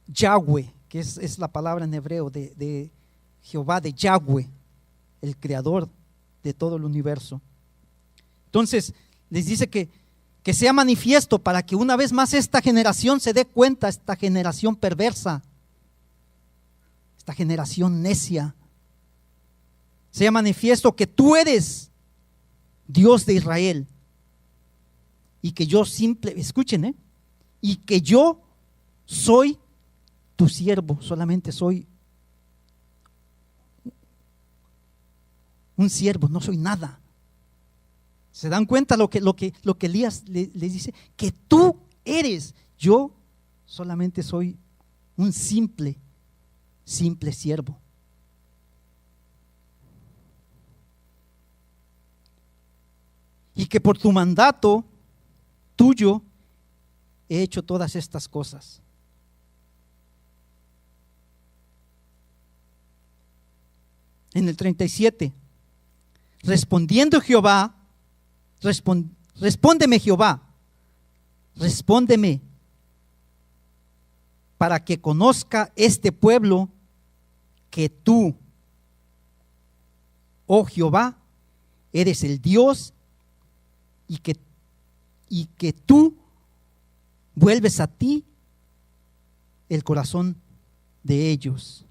Yahweh, que es la palabra en hebreo de Jehová, de Yahweh, el creador de todo el universo. Entonces les dice que sea manifiesto, para que una vez más esta generación se dé cuenta, esta generación perversa, esta generación necia, sea manifiesto que tú eres Dios de Israel, y que yo escuchen, y que yo soy tu siervo solamente soy un siervo, no soy nada. ¿Se dan cuenta lo que Elías les dice? Que tú eres, yo solamente soy un simple siervo. Y que por tu mandato tuyo he hecho todas estas cosas. En el 37, respondiendo Jehová, respóndeme Jehová, respóndeme para que conozca este pueblo que tú, oh Jehová, eres el Dios y que tú vuelves a ti el corazón de ellos.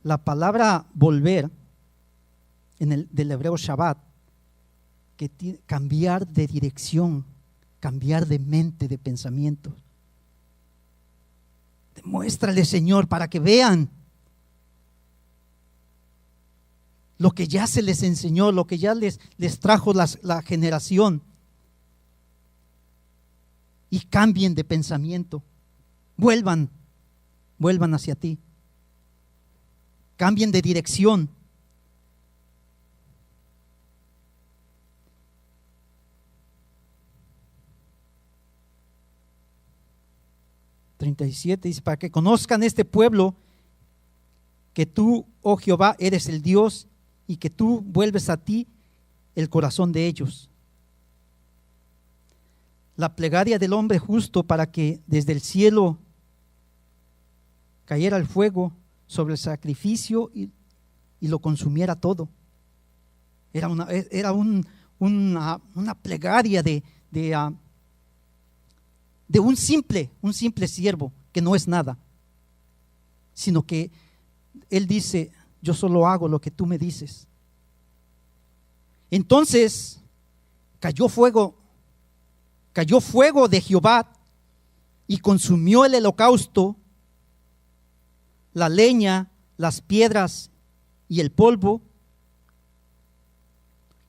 La palabra volver del hebreo Shabbat, que cambiar de dirección, cambiar de mente, de pensamiento. Demuéstrale, Señor, para que vean lo que ya se les enseñó, lo que ya les trajo la generación, y cambien de pensamiento, vuelvan hacia ti, cambien de dirección. Dice, para que conozcan este pueblo que tú, oh Jehová, eres el Dios y que tú vuelves a ti el corazón de ellos. La plegaria del hombre justo para que desde el cielo cayera el fuego sobre el sacrificio y lo consumiera todo. Era una plegaria de un simple siervo que no es nada, sino que él dice: yo solo hago lo que tú me dices. Entonces cayó fuego de Jehová y consumió el holocausto, la leña, las piedras y el polvo,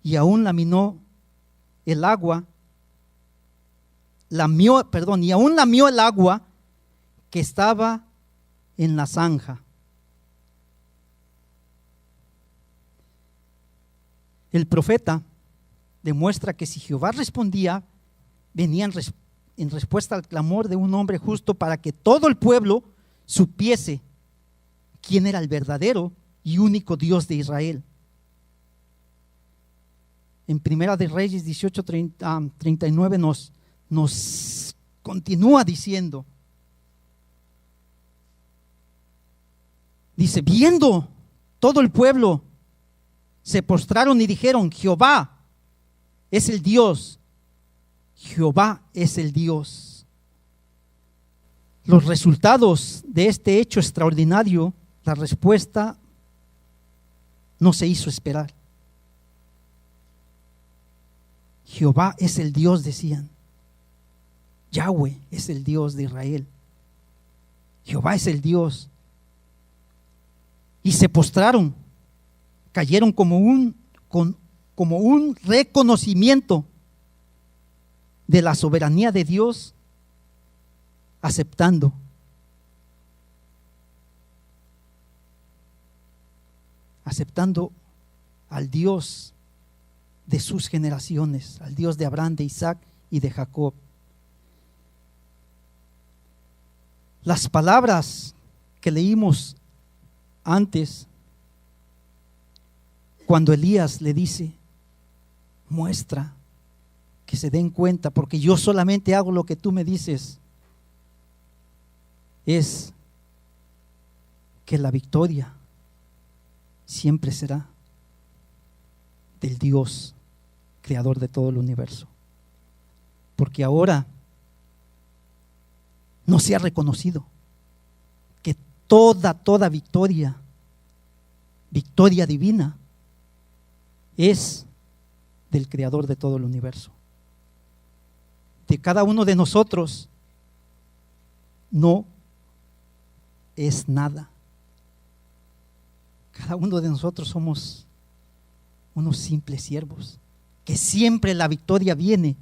y aún lamió el agua, y aún lamió el agua que estaba en la zanja. El profeta demuestra que si Jehová respondía, venía en respuesta al clamor de un hombre justo para que todo el pueblo supiese quién era el verdadero y único Dios de Israel. En Primera de Reyes 18:39 nos continúa diciendo, dice: viendo todo el pueblo, se postraron y dijeron: Jehová es el Dios, Jehová es el Dios. Los resultados de este hecho extraordinario, la respuesta no se hizo esperar. Jehová es el Dios, decían. Yahweh es el Dios de Israel. Jehová es el Dios. Y se postraron, cayeron como un reconocimiento de la soberanía de Dios, aceptando al Dios de sus generaciones, al Dios de Abraham, de Isaac y de Jacob. Las palabras que leímos antes, cuando Elías le dice: muestra, que se den cuenta, porque yo solamente hago lo que tú me dices, es que la victoria siempre será del Dios creador de todo el universo. Porque ahora no se ha reconocido que toda victoria divina, es del creador de todo el universo. De cada uno de nosotros no es nada. Cada uno de nosotros somos unos simples siervos, que siempre la victoria viene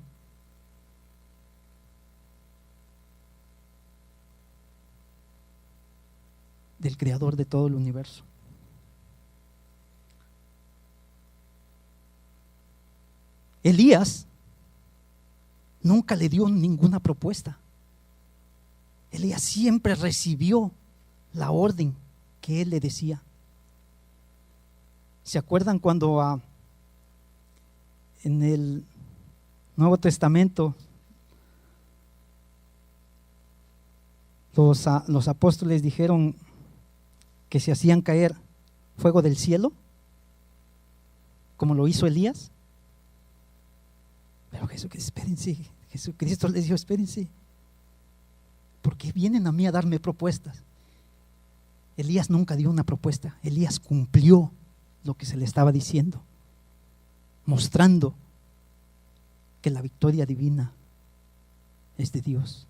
del Creador de todo el universo. Elías nunca le dio ninguna propuesta. Elías siempre recibió la orden que él le decía. ¿Se acuerdan cuando en el Nuevo Testamento los apóstoles dijeron que se hacían caer fuego del cielo, como lo hizo Elías? Pero Jesucristo les dijo: espérense, porque vienen a mí a darme propuestas. Elías nunca dio una propuesta. Elías cumplió lo que se le estaba diciendo, mostrando que la victoria divina es de Dios,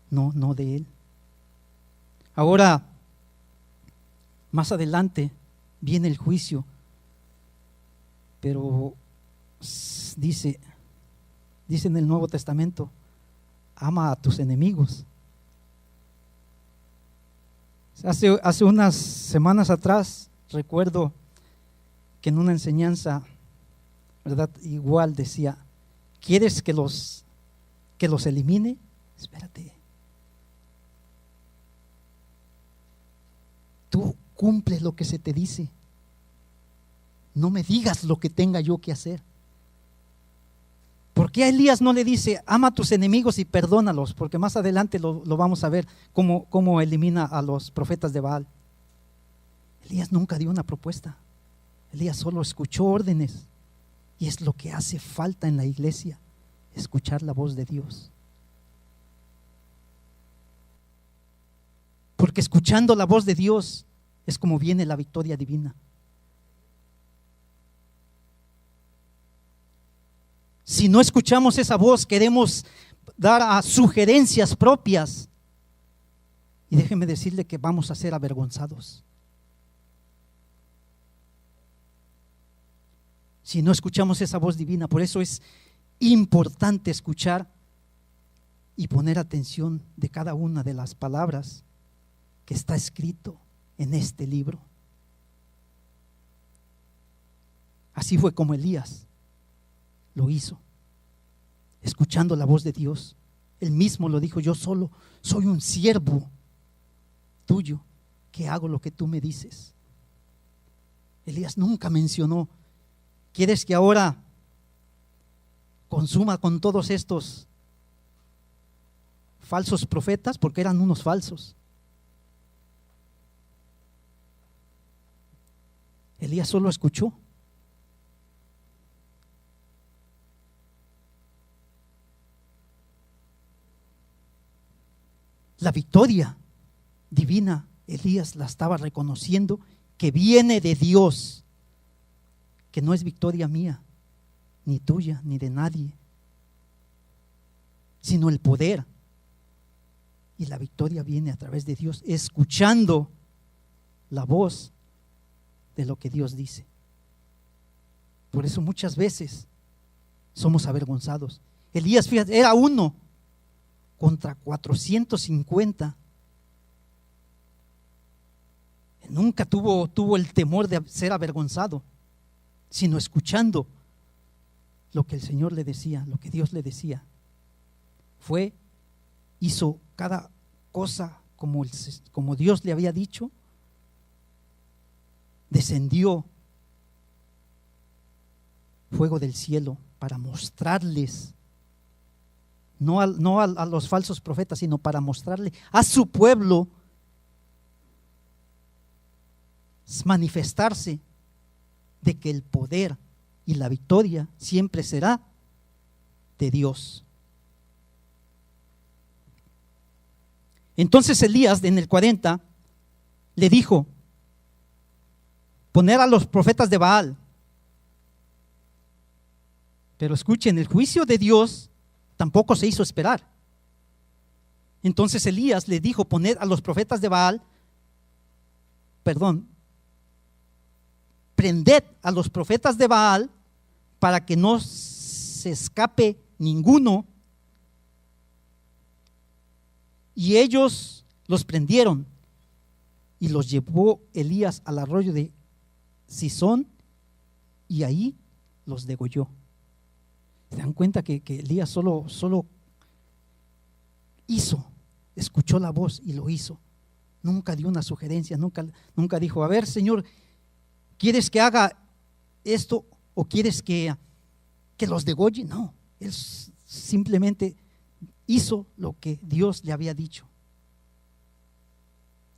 no de él. Ahora, más adelante viene el juicio, pero dice en el Nuevo Testamento: ama a tus enemigos. Hace unas semanas atrás recuerdo que en una enseñanza, ¿verdad?, igual decía: ¿quieres que los elimine? Espérate, tú cumples lo que se te dice, no me digas lo que tenga yo que hacer. ¿Por qué a Elías no le dice: ama a tus enemigos y perdónalos? Porque más adelante lo vamos a ver cómo elimina a los profetas de Baal. Elías nunca dio una propuesta. Elías solo escuchó órdenes, y es lo que hace falta en la iglesia: escuchar la voz de Dios. Porque escuchando la voz de Dios es como viene la victoria divina. Si no escuchamos esa voz, queremos dar a sugerencias propias, y déjeme decirle que vamos a ser avergonzados. Si no escuchamos esa voz divina, por eso es importante escuchar y poner atención de cada una de las palabras que está escrito en este libro. Así fue como Elías lo hizo, escuchando la voz de Dios. Él mismo lo dijo: yo solo soy un siervo tuyo, que hago lo que tú me dices. Elías nunca mencionó: ¿quieres que ahora consuma con todos estos falsos profetas? Porque eran unos falsos. Elías solo escuchó. La victoria divina, Elías la estaba reconociendo, que viene de Dios, que no es victoria mía, ni tuya, ni de nadie, sino el poder. Y la victoria viene a través de Dios, escuchando la voz de lo que Dios dice. Por eso muchas veces somos avergonzados. Elías, fíjate, era uno contra 450. Nunca tuvo el temor de ser avergonzado, sino escuchando lo que el Señor le decía, lo que Dios le decía. Hizo cada cosa como Dios le había dicho. Descendió fuego del cielo para mostrarles, no a los falsos profetas, sino para mostrarle a su pueblo, manifestarse de que el poder y la victoria siempre será de Dios. Entonces Elías, en el 40, le dijo: poner a los profetas de Baal. Pero escuchen, el juicio de Dios tampoco se hizo esperar. Entonces Elías le dijo: poned a los profetas de Baal, prended a los profetas de Baal para que no se escape ninguno. Y ellos los prendieron y los llevó Elías al arroyo de Cisón y ahí los degolló. ¿Se dan cuenta que Elías solo escuchó la voz y lo hizo? Nunca dio una sugerencia, nunca dijo: a ver, Señor, ¿quieres que haga esto o quieres que los degolle? No, él simplemente hizo lo que Dios le había dicho.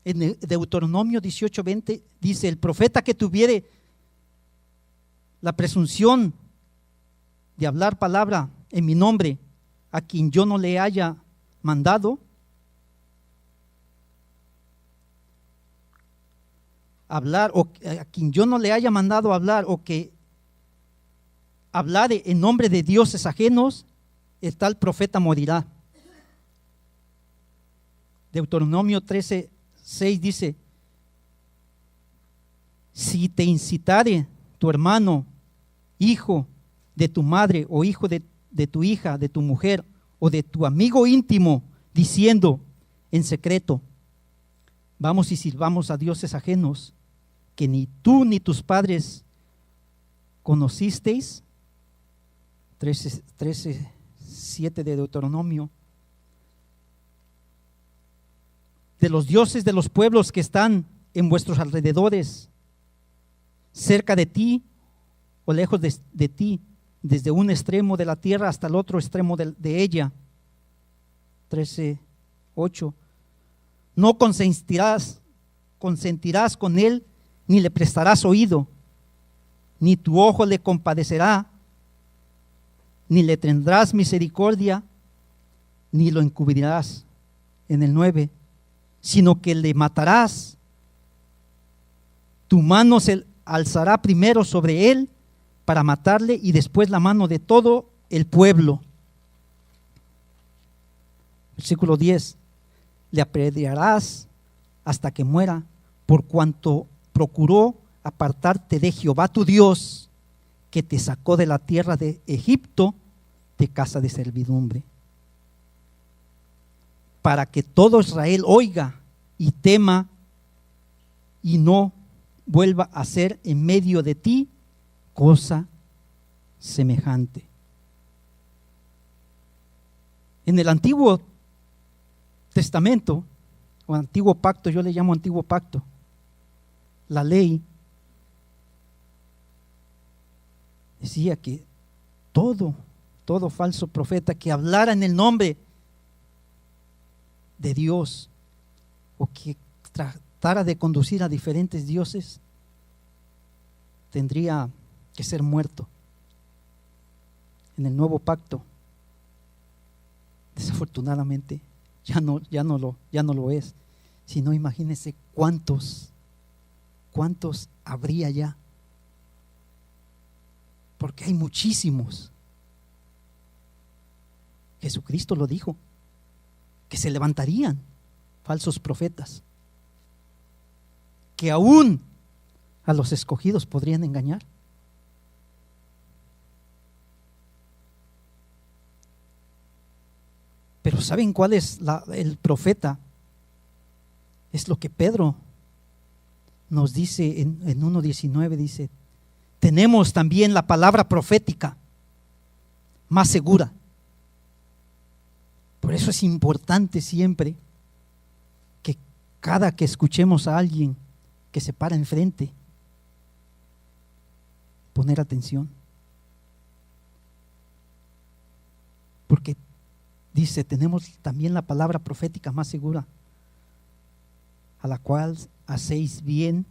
En Deuteronomio 18:20 dice: el profeta que tuviere la presunción de hablar palabra en mi nombre, a quien yo no le haya mandado hablar, o a quien yo no le haya mandado hablar, o que hablare en nombre de dioses ajenos, el tal profeta morirá. Deuteronomio 13:6 dice: si te incitare tu hermano, hijo de tu madre, o hijo de tu hija, de tu mujer, o de tu amigo íntimo, diciendo en secreto: vamos y sirvamos a dioses ajenos que ni tú ni tus padres conocisteis. 13:7 de Deuteronomio. De los dioses de los pueblos que están en vuestros alrededores, cerca de ti o lejos de ti, desde un extremo de la tierra hasta el otro extremo de ella. 13:8. No consentirás con él, ni le prestarás oído, ni tu ojo le compadecerá, ni le tendrás misericordia, ni lo encubrirás. En el 9, sino que le matarás. Tu mano se alzará primero sobre él para matarle, y después la mano de todo el pueblo. Versículo 10. Le apedrearás hasta que muera, por cuanto procuró apartarte de Jehová tu Dios, que te sacó de la tierra de Egipto, de casa de servidumbre. Para que todo Israel oiga y tema, y no vuelva a hacer en medio de ti cosa semejante. En el Antiguo Testamento, o Antiguo Pacto, yo le llamo Antiguo Pacto, la ley decía que todo falso profeta que hablara en el nombre de Dios, o que tratara de conducir a diferentes dioses, tendría que ser muerto. En el Nuevo Pacto, desafortunadamente, ya no lo es. Si no, imagínense cuántos habría ya, porque hay muchísimos. Jesucristo lo dijo, que se levantarían falsos profetas, que aún a los escogidos podrían engañar. Pero ¿saben cuál es el profeta? Es lo que Pedro nos dice en 1:19, dice: tenemos también la palabra profética más segura. Por eso es importante siempre que cada que escuchemos a alguien que se para enfrente, poner atención. Porque dice: tenemos también la palabra profética más segura, a la cual hacéis bien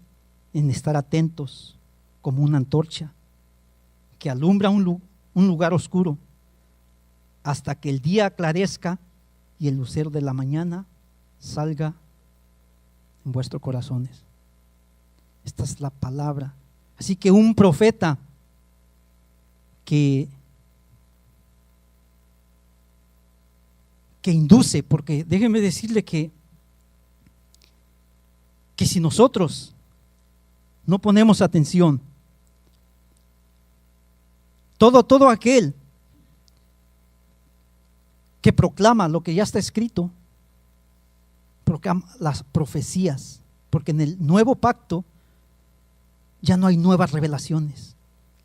en estar atentos, como una antorcha que alumbra un lugar oscuro, hasta que el día aclarezca y el lucero de la mañana salga en vuestros corazones. Esta es la palabra. Así que un profeta que que induce, porque déjeme decirle que si nosotros no ponemos atención, todo aquel que proclama lo que ya está escrito, proclama las profecías, porque en el nuevo pacto ya no hay nuevas revelaciones.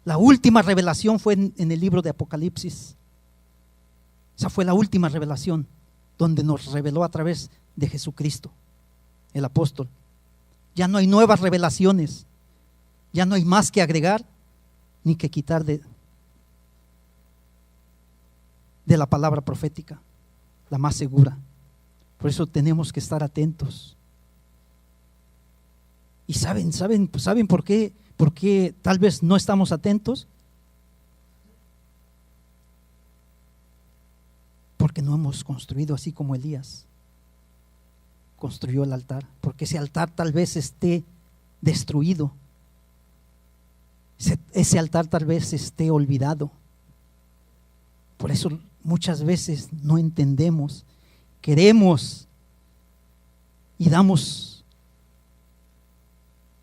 La última revelación fue en el libro de Apocalipsis. Esa fue la última revelación, donde nos reveló a través de Jesucristo, el apóstol. Ya no hay nuevas revelaciones, ya no hay más que agregar ni que quitar de la palabra profética, la más segura. Por eso tenemos que estar atentos. ¿Y saben por qué? ¿Por qué tal vez no estamos atentos? Porque no hemos construido así como Elías construyó el altar, porque ese altar tal vez esté destruido, ese altar tal vez esté olvidado. Por eso muchas veces no entendemos, queremos y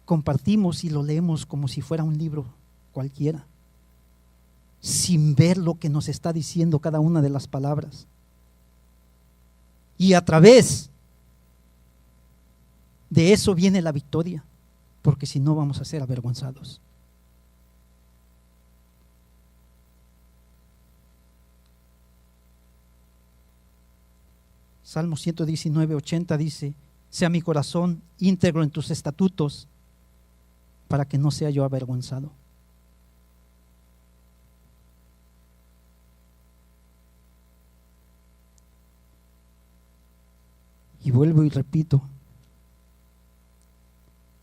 compartimos y lo leemos como si fuera un libro cualquiera, sin ver lo que nos está diciendo cada una de las palabras. Y a través de eso viene la victoria, porque si no vamos a ser avergonzados. Salmo 119:80 dice: sea mi corazón íntegro en tus estatutos, para que no sea yo avergonzado. Y vuelvo y repito,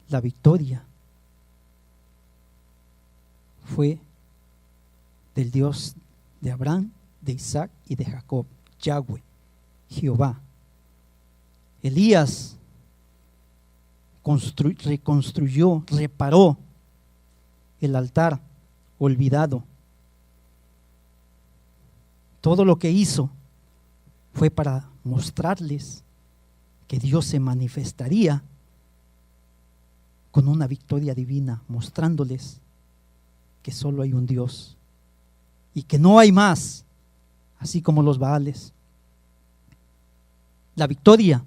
la victoria fue del Dios de Abraham, de Isaac y de Jacob, Yahweh, Jehová. Elías reconstruyó, reparó el altar olvidado. Todo lo que hizo fue para mostrarles que Dios se manifestaría con una victoria divina, mostrándoles que solo hay un Dios y que no hay más, así como los Baales. La victoria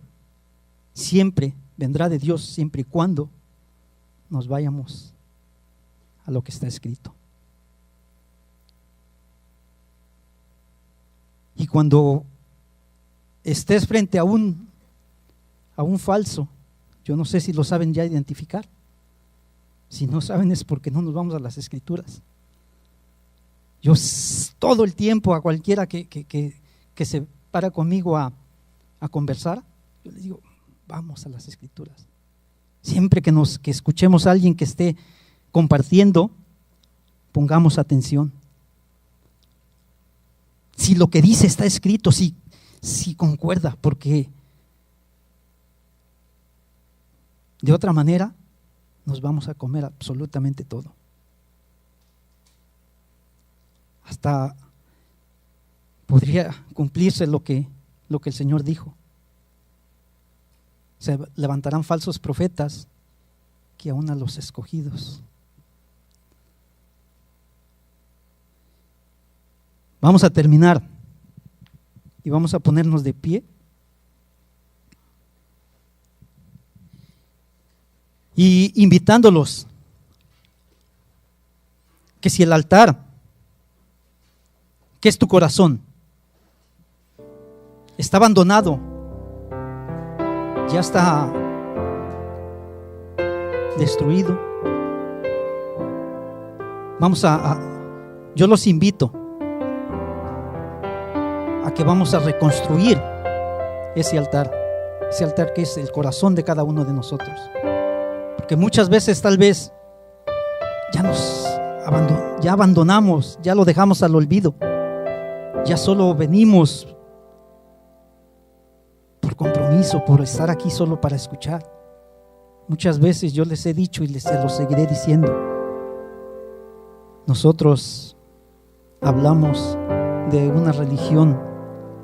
siempre vendrá de Dios, siempre y cuando nos vayamos a lo que está escrito. Y cuando estés frente a un falso, yo no sé si lo saben ya identificar. Si no saben es porque no nos vamos a las escrituras. Yo todo el tiempo a cualquiera que se para conmigo a conversar, yo le digo, vamos a las escrituras. Siempre que escuchemos a alguien que esté compartiendo, pongamos atención. Si lo que dice está escrito, si concuerda, porque de otra manera nos vamos a comer absolutamente todo. Hasta podría cumplirse lo que el Señor dijo. Se levantarán falsos profetas que aún a los escogidos. Vamos a terminar y vamos a ponernos de pie. Y invitándolos que si el altar, que es tu corazón, está abandonado, ya está destruido, yo los invito a que vamos a reconstruir ese altar que es el corazón de cada uno de nosotros. Porque muchas veces tal vez ya abandonamos, ya lo dejamos al olvido, ya solo venimos por compromiso, por estar aquí solo para escuchar. Muchas veces yo les he dicho y se lo seguiré diciendo, nosotros hablamos de una religión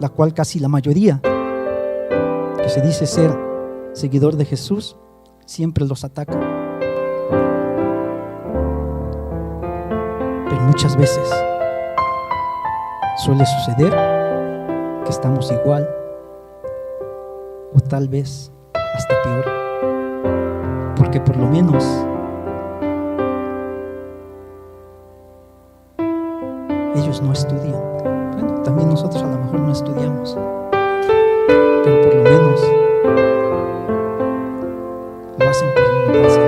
la cual casi la mayoría que se dice ser seguidor de Jesús siempre los ataca. Pero muchas veces suele suceder que estamos igual o tal vez hasta peor, porque por lo menos ellos no estudian. Bueno, también nosotros a lo mejor no estudiamos, pero por lo menos lo hacen por ignorancia.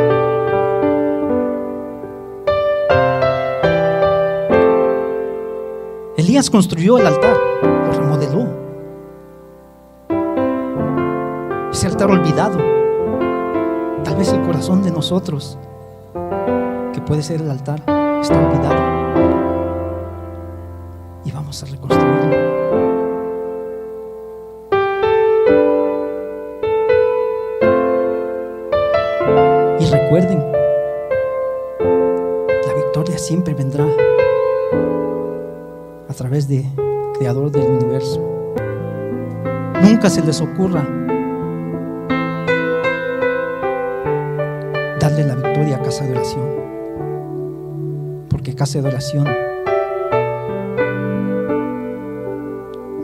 Elías construyó el altar, lo remodeló. Ese altar olvidado, tal vez el corazón de nosotros, que puede ser el altar, está olvidado. Y vamos a reconstruirlo. Y recuerden, la victoria siempre vendrá a través del Creador del universo. Nunca se les ocurra darle la victoria a Casa de Oración, porque Casa de Oración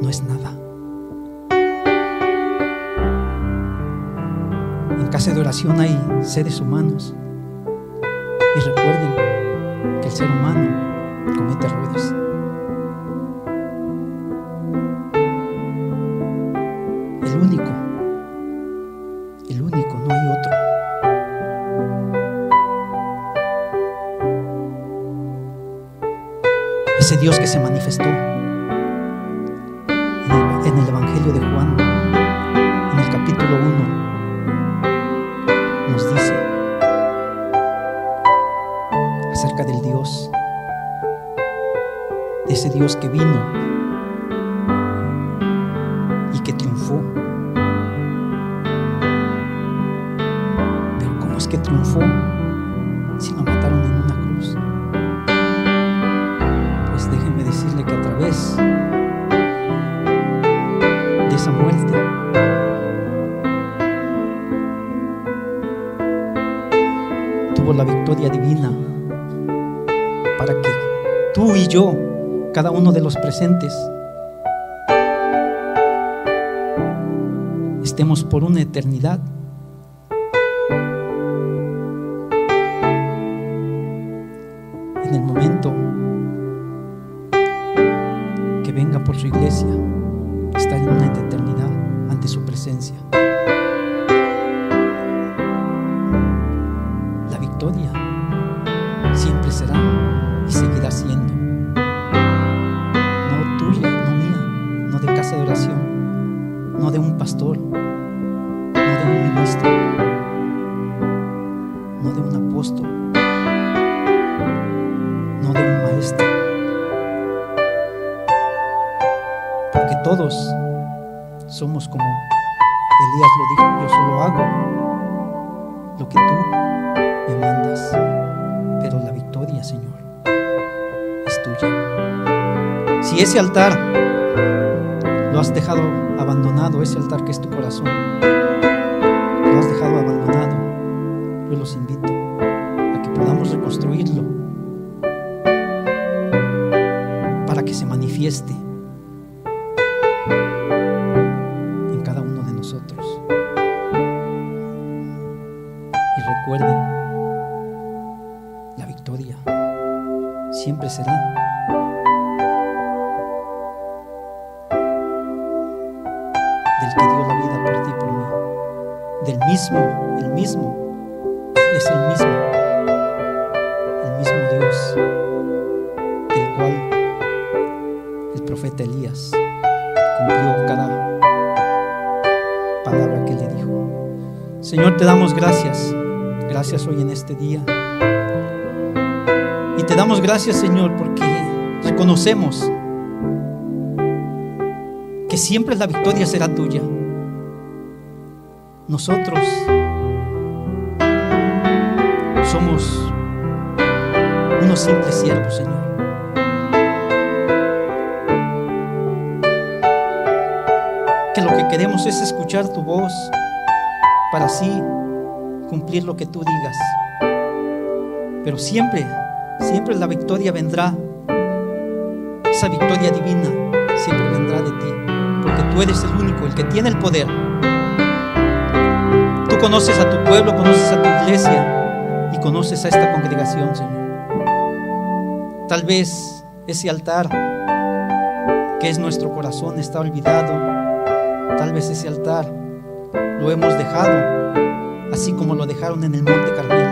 no es nada. En Casa de Oración hay seres humanos, y recuerden que el ser humano comete errores. El único, no hay otro. Ese Dios que se manifestó en el Evangelio de Juan, en el capítulo 1, nos dice acerca del Dios, de ese Dios que vino y que triunfó. Pero ¿cómo es que triunfó si lo mataron en una cruz? Pues déjenme decirle que a través de esa muerte tuvo la victoria divina para que tú y yo, cada uno de los presentes, estemos por una eternidad en el momento que venga por su iglesia, estar en una eternidad ante su presencia. La victoria siempre será y seguirá siendo, no tuya, no mía, no de Casa de Oración, no de un pastor, no de un ministro, no de un apóstol, no de un maestro, porque todos somos como Elías lo dijo: yo solo hago lo que tú me mandas, pero la victoria, Señor, es tuya. Si ese altar lo has dejado abandonado, ese altar que es tu corazón, lo has dejado abandonado, yo los invito a que podamos reconstruirlo para que se manifieste en cada uno de nosotros. Y recuerden, la victoria siempre será del que dio la vida por ti y por mí, del mismo, el mismo Dios del cual el profeta Elías cumplió cada palabra que le dijo. Señor, te damos gracias hoy en este día, y te damos gracias, Señor, porque reconocemos que siempre la victoria será tuya. Nosotros somos unos simples siervos, Señor. queremos es escuchar tu voz para así cumplir lo que tú digas. Pero siempre, siempre la victoria vendrá. Esa victoria divina siempre vendrá de ti, porque tú eres el único, el que tiene el poder. Tú conoces a tu pueblo, conoces a tu iglesia y conoces a esta congregación, Señor. Tal vez ese altar que es nuestro corazón está olvidado. Tal vez ese altar lo hemos dejado, así como lo dejaron en el Monte Carmelo.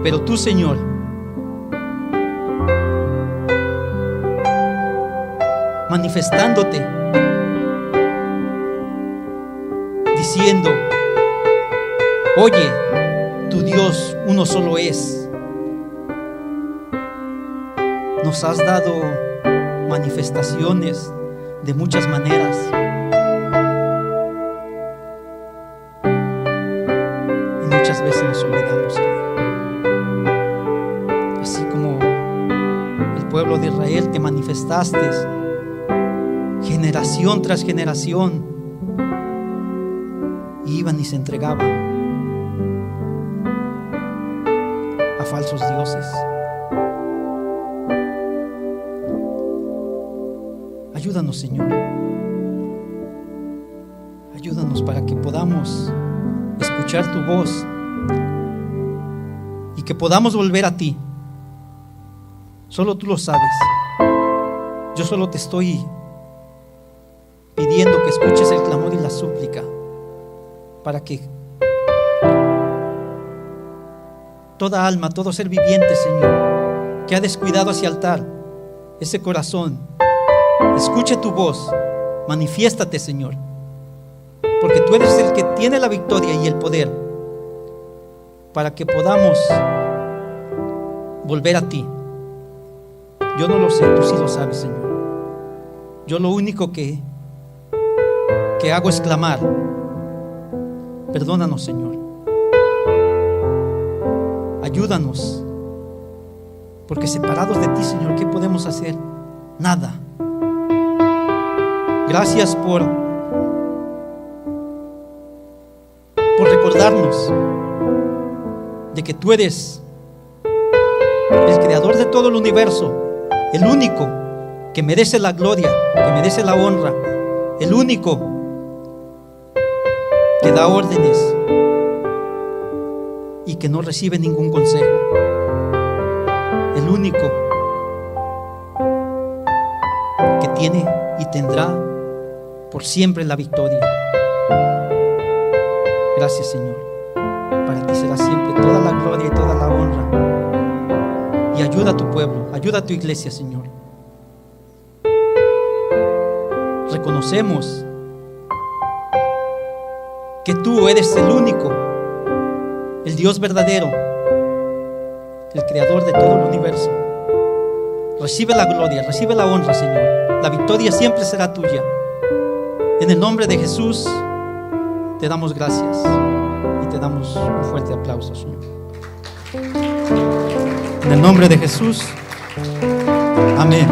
Pero tú, Señor, manifestándote, diciendo: oye, tu Dios uno solo es. Nos has dado manifestaciones de muchas maneras. Y muchas veces nos olvidamos, Señor. Así como el pueblo de Israel te manifestaste generación tras generación, iban y se entregaban a falsos dioses. Ayúdanos, Señor. Ayúdanos para que podamos escuchar tu voz y que podamos volver a ti. Solo tú lo sabes. Yo solo te estoy pidiendo que escuches el clamor y la súplica para que toda alma, todo ser viviente, Señor, que ha descuidado ese altar, ese corazón, escuche tu voz, manifiéstate, Señor, porque tú eres el que tiene la victoria y el poder para que podamos volver a ti. Yo no lo sé, tú sí lo sabes, Señor. Yo lo único que hago es clamar. Perdónanos, Señor. Ayúdanos, porque separados de ti, Señor, ¿qué podemos hacer? Nada. Gracias por recordarnos de que tú eres el creador de todo el universo, el único que merece la gloria, que merece la honra, el único que da órdenes y que no recibe ningún consejo, el único que tiene y tendrá por siempre la victoria. Gracias, Señor. Para ti será siempre toda la gloria y toda la honra. Y ayuda a tu pueblo, ayuda a tu iglesia, Señor. Reconocemos que tú eres el único, el Dios verdadero, el creador de todo el universo. Recibe la gloria, recibe la honra, Señor. La victoria siempre será tuya. En el nombre de Jesús te damos gracias y te damos un fuerte aplauso, Señor. En el nombre de Jesús, amén.